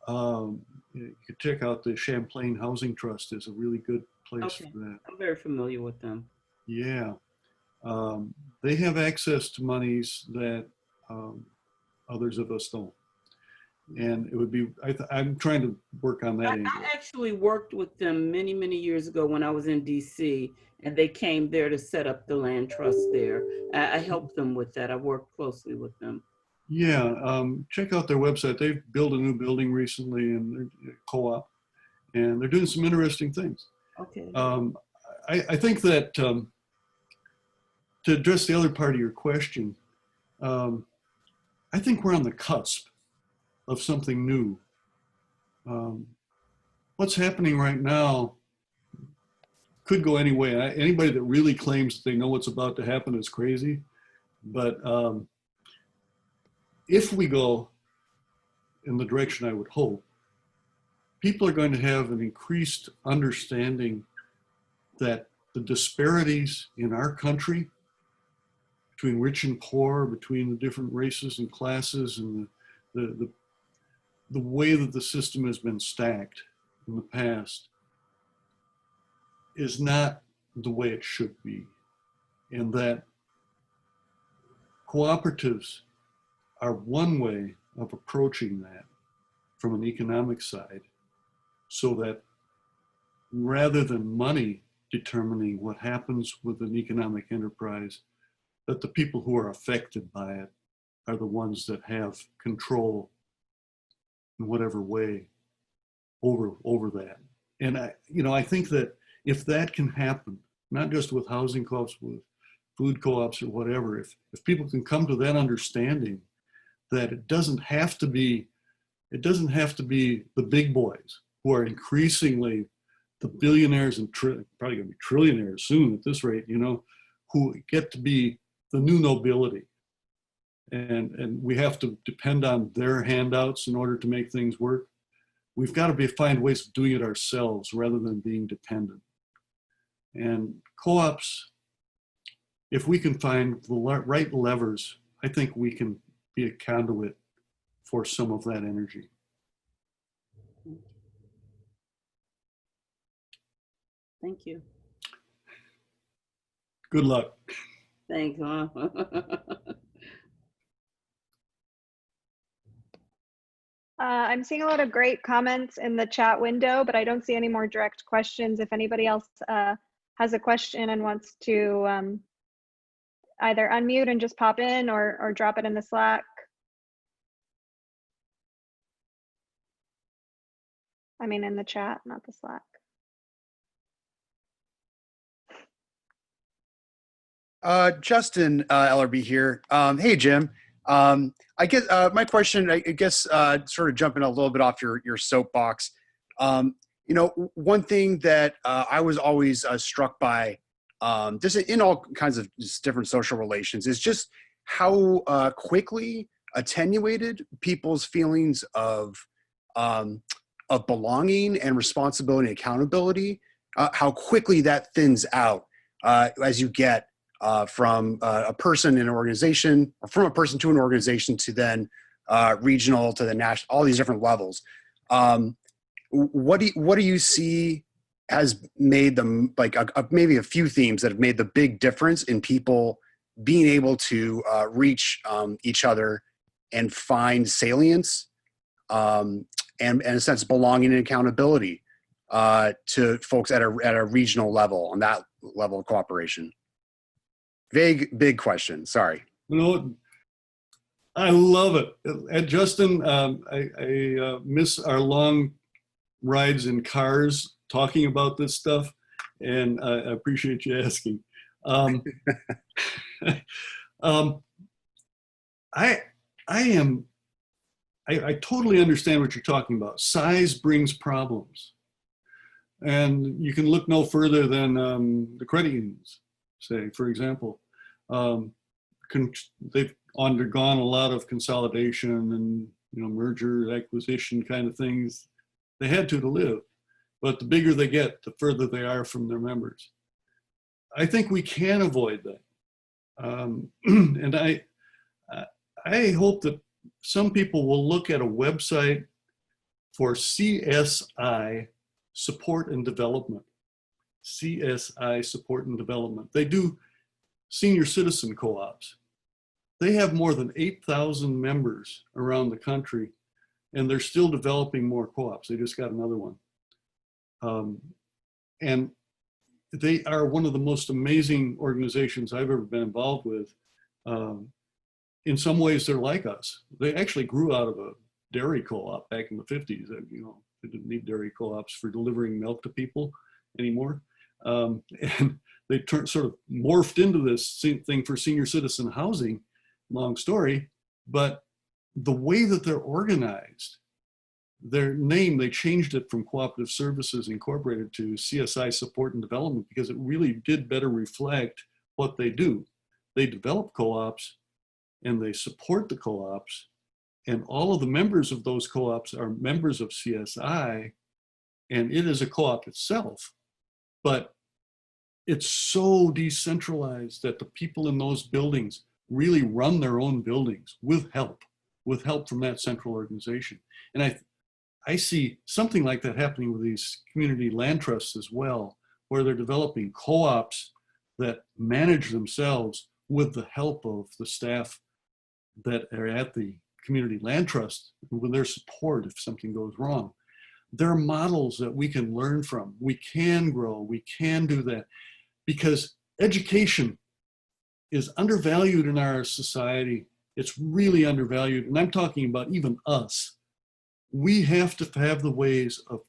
You could check out the Champlain Housing Trust is a really good place Okay, for that. I'm very familiar with them. Yeah. They have access to monies that others of us don't. And it would be, I'm trying to work on that I angle. actually worked with them many, many years ago when I was in DC, and they came there to set up the land trust there. I helped them with that. I worked closely with them. Yeah, check out their website. They've built a new building recently and they're co-op, and they're doing some interesting things. Okay. I think that to address the other part of your question, I think we're on the cusp of something new. What's happening right now could go any way. Anybody that really claims that they know what's about to happen is crazy. But if we go in the direction I would hope, people are going to have an increased understanding that the disparities in our country between rich and poor, between the different races and classes, and the way that the system has been stacked in the past is not the way it should be. And that cooperatives are one way of approaching that from an economic side, so that rather than money determining what happens with an economic enterprise, that the people who are affected by it are the ones that have control in whatever way over that. And I think that if that can happen, not just with housing co-ops, with food co-ops or whatever, if people can come to that understanding that it doesn't have to be the big boys who are increasingly the billionaires and probably gonna be trillionaires soon at this rate, who get to be the new nobility. And we have to depend on their handouts in order to make things work. We've got to find ways of doing it ourselves rather than being dependent. And co-ops, if we can find the right levers, I think we can be a conduit for some of that energy. Thank you. Good luck. Thanks. Huh? I'm seeing a lot of great comments in the chat window, but I don't see any more direct questions. If anybody else has a question and wants to either unmute and just pop in or drop it in the Slack. I mean, in the chat, not the Slack. Justin Ellerby here. Hey, Jim. I guess my question, sort of jumping a little bit off your soapbox. One thing that I was always struck by, just in all kinds of different social relations, is just how quickly attenuated people's feelings of belonging and responsibility and accountability, how quickly that thins out as you get from a person in an organization, or from a person to an organization, to then regional, to the national, all these different levels. What do you see has made them, like maybe a few themes that have made the big difference in people being able to reach each other and find salience and in a sense belonging and accountability to folks at a regional level, on that level of cooperation? Big question. Sorry. I love it. And Justin, I miss our long rides in cars talking about this stuff, and I appreciate you asking. I totally understand what you're talking about. Size brings problems. And you can look no further than the credit unions, say, for example. They've undergone a lot of consolidation and merger, acquisition kind of things. They had to live. But the bigger they get, the further they are from their members. I think we can avoid that. And I hope that some people will look at a website for CSI support and development. CSI support and development. They do senior citizen co-ops. They have more than 8,000 members around the country, and they're still developing more co-ops. They just got another one. And they are one of the most amazing organizations I've ever been involved with. In some ways, they're like us. They actually grew out of a dairy co-op back in the 50s. You know, they didn't need dairy co-ops for delivering milk to people anymore. And they sort of morphed into this thing for senior citizen housing, long story, but the way that they're organized, their name, they changed it from Cooperative Services Incorporated to CSI Support and Development because it really did better reflect what they do. They develop co-ops and they support the co-ops, and all of the members of those co-ops are members of CSI, and it is a co-op itself. But it's so decentralized that the people in those buildings really run their own buildings with help from that central organization. And I see something like that happening with these community land trusts as well, where they're developing co-ops that manage themselves with the help of the staff that are at the community land trust, with their support if something goes wrong. They're models that we can learn from. We can grow, we can do that, because education is undervalued in our society. It's really undervalued, and I'm talking about even us. We have to have the ways of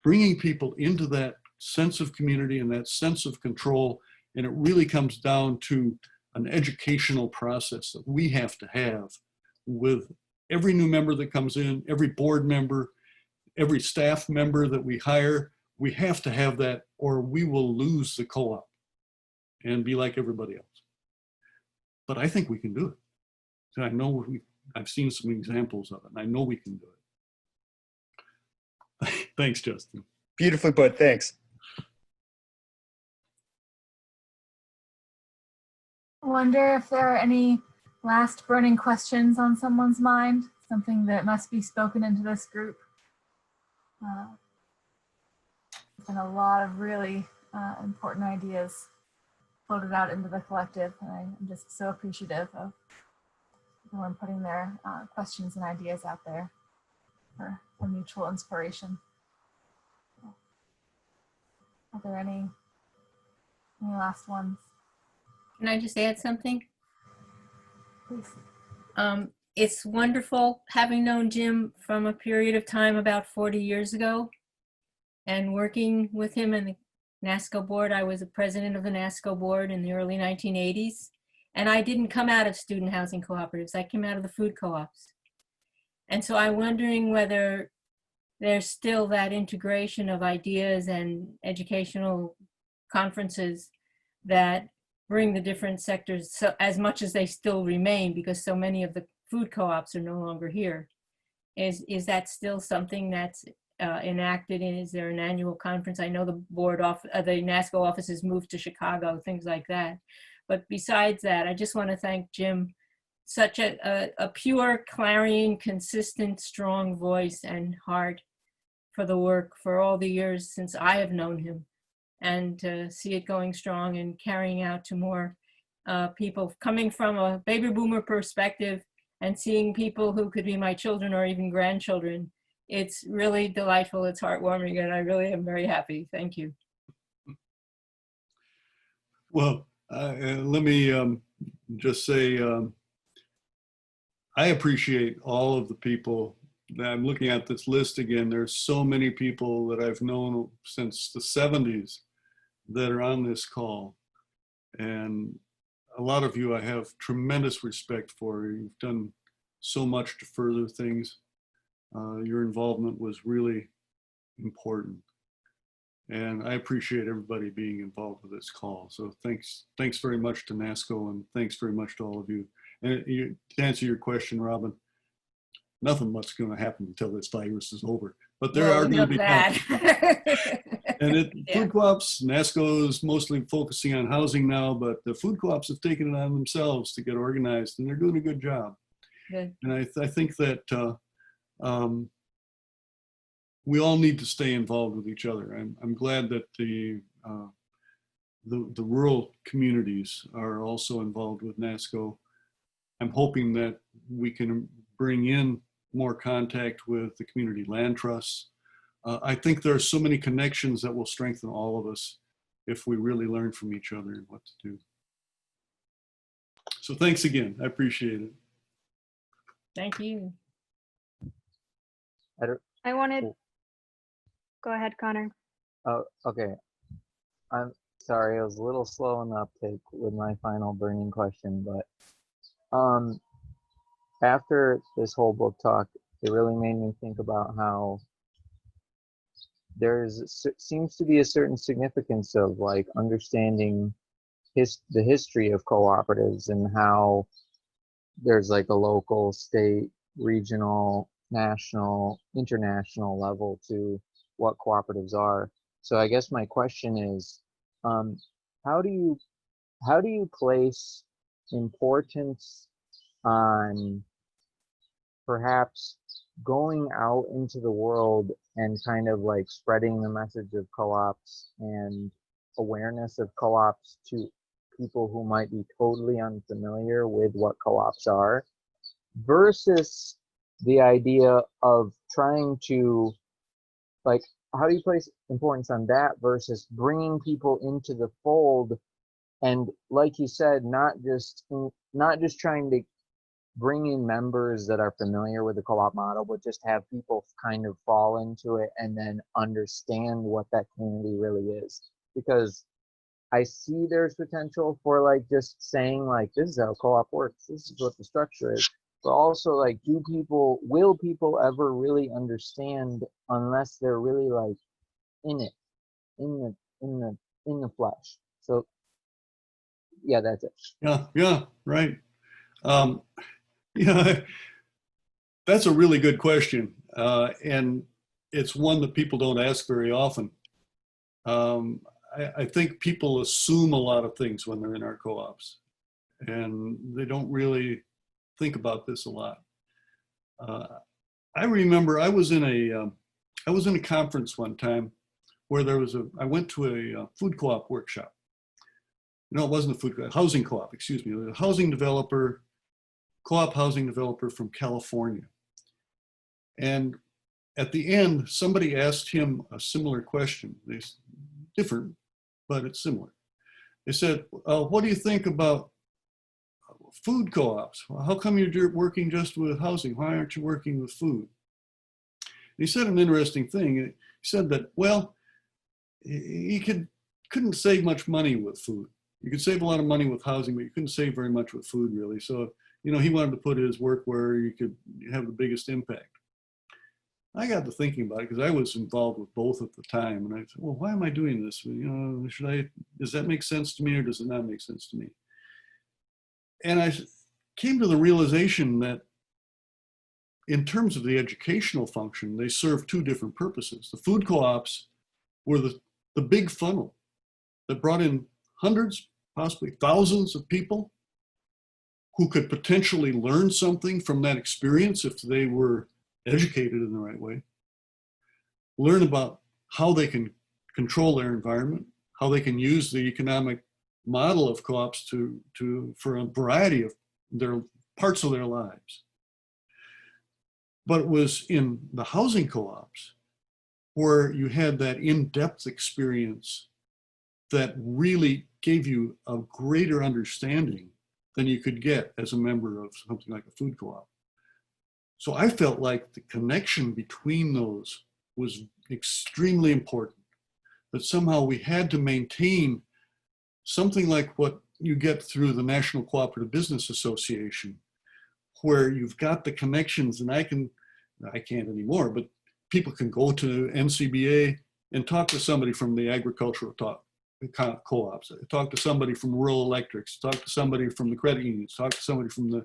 bringing people into that sense of community and that sense of control, and it really comes down to an educational process that we have to have with every new member that comes in, every board member, every staff member that we hire. We have to have that, or we will lose the co-op and be like everybody else. But I think we can do it. So I know I've seen some examples of it, and I know we can do it. Thanks, Justin. Beautifully put, thanks. I wonder if there are any last burning questions on someone's mind, something that must be spoken into this group. There's been a lot of really important ideas floated out into the collective, and I'm just so appreciative of everyone putting their questions and ideas out there for mutual inspiration. Are there any last ones? Can I just add something? Please. It's wonderful having known Jim from a period of time about 40 years ago and working with him in the NASCO board. I was a president of the NASCO board in the early 1980s, and I didn't come out of student housing cooperatives. I came out of the food co-ops. And so I'm wondering whether there's still that integration of ideas and educational conferences that bring the different sectors, so as much as they still remain, because so many of the food co-ops are no longer here. Is that still something that's enacted? And is there an annual conference? I know the the NASCO offices moved to Chicago, things like that. But besides that, I just want to thank Jim, such a pure, clarion, consistent, strong voice and heart for the work for all the years since I have known him, and to see it going strong and carrying out to more people, coming from a baby boomer perspective and seeing people who could be my children or even grandchildren. It's really delightful, it's heartwarming, and I really am very happy. Thank you. Well, let me just say, I appreciate all of the people. I'm looking at this list again. There's so many people that I've known since the 70s that are on this call. And a lot of you I have tremendous respect for. You've done so much to further things. Your involvement was really important. And I appreciate everybody being involved with this call. So thanks very much to NASCO, and thanks very much to all of you. And to answer your question, Robin, nothing much is going to happen until this virus is over. But there are going to be that. And Yeah. food co-ops, NASCO is mostly focusing on housing now, but the food co-ops have taken it on themselves to get organized, and they're doing a good job. Good. And I think that we all need to stay involved with each other. I'm glad that the rural communities are also involved with NASCO. I'm hoping that we can bring in more contact with the community land trusts. I think there are so many connections that will strengthen all of us if we really learn from each other and what to do. So thanks again. I appreciate it. Thank you. I wanted, go ahead, Connor. Oh, okay. I'm sorry, I was a little slow in the uptake with my final burning question, but after this whole book talk, it really made me think about how seems to be a certain significance of like understanding the history of cooperatives and how there's like a local, state, regional, national, international level to what cooperatives are. So I guess my question is, how do you place importance on perhaps going out into the world and kind of like spreading the message of co-ops and awareness of co-ops to people who might be totally unfamiliar with what co-ops are, versus the idea of trying to, like, how do you place importance on that versus bringing people into the fold? And like you said, not just trying to bring in members that are familiar with the co-op model, but just have people kind of fall into it and then understand what that community really is. Because I see there's potential for like just saying like, this is how co-op works, this is what the structure is. But also like, will people ever really understand unless they're really like in it, in the flesh? So yeah, that's it. Yeah, right. Yeah, that's a really good question. And it's one that people don't ask very often. I think people assume a lot of things when they're in our co-ops, and they don't really think about this a lot. I remember I was in a conference one time where I went to a food co-op workshop. No, it wasn't a food co-op, housing co-op, excuse me. It was a housing developer, co-op housing developer from California. And at the end, somebody asked him a similar question. Different, but it's similar. They said, what do you think about food co-ops? Well, how come you're working just with housing? Why aren't you working with food? And he said an interesting thing. He said that, well, he couldn't save much money with food. You could save a lot of money with housing, but you couldn't save very much with food, really. So, he wanted to put his work where you could have the biggest impact. I got to thinking about it because I was involved with both at the time. And I said, well, why am I doing this? Does that make sense to me or does it not make sense to me? And I came to the realization that in terms of the educational function, they serve two different purposes. The food co-ops were the big funnel that brought in hundreds, possibly thousands of people who could potentially learn something from that experience if they were educated in the right way, learn about how they can control their environment, how they can use the economic model of co-ops for a variety of their parts of their lives. But it was in the housing co-ops where you had that in-depth experience that really gave you a greater understanding than you could get as a member of something like a food co-op. So I felt like the connection between those was extremely important, that somehow we had to maintain something like what you get through the National Cooperative Business Association, where you've got the connections, and I can't anymore, but people can go to NCBA and talk to somebody from the agricultural co-ops, talk to somebody from rural electrics, talk to somebody from the credit unions, talk to somebody from the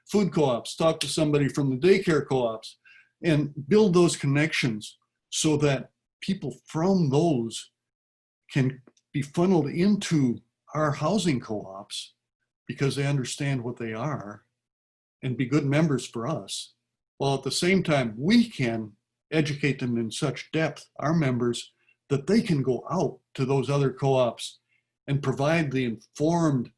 food co-ops, talk to somebody from the daycare co-ops, and build those connections so that people from those can be funneled into our housing co-ops because they understand what they are and be good members for us, while at the same time we can educate them in such depth, our members, that they can go out to those other co-ops and provide the informed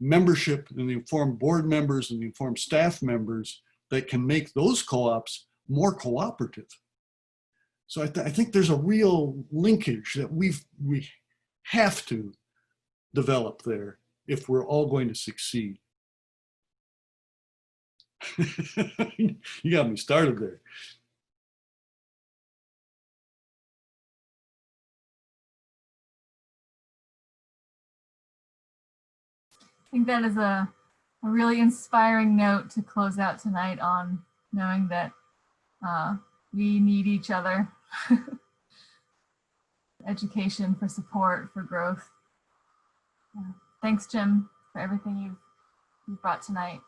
membership and the informed board members and the informed staff members that can make those co-ops more cooperative. So I think there's a real linkage that we have to develop there if we're all going to succeed. You got me started there. I think that is a really inspiring note to close out tonight on, knowing that we need each other. Education, for support, for growth. Thanks, Jim, for everything you've brought tonight.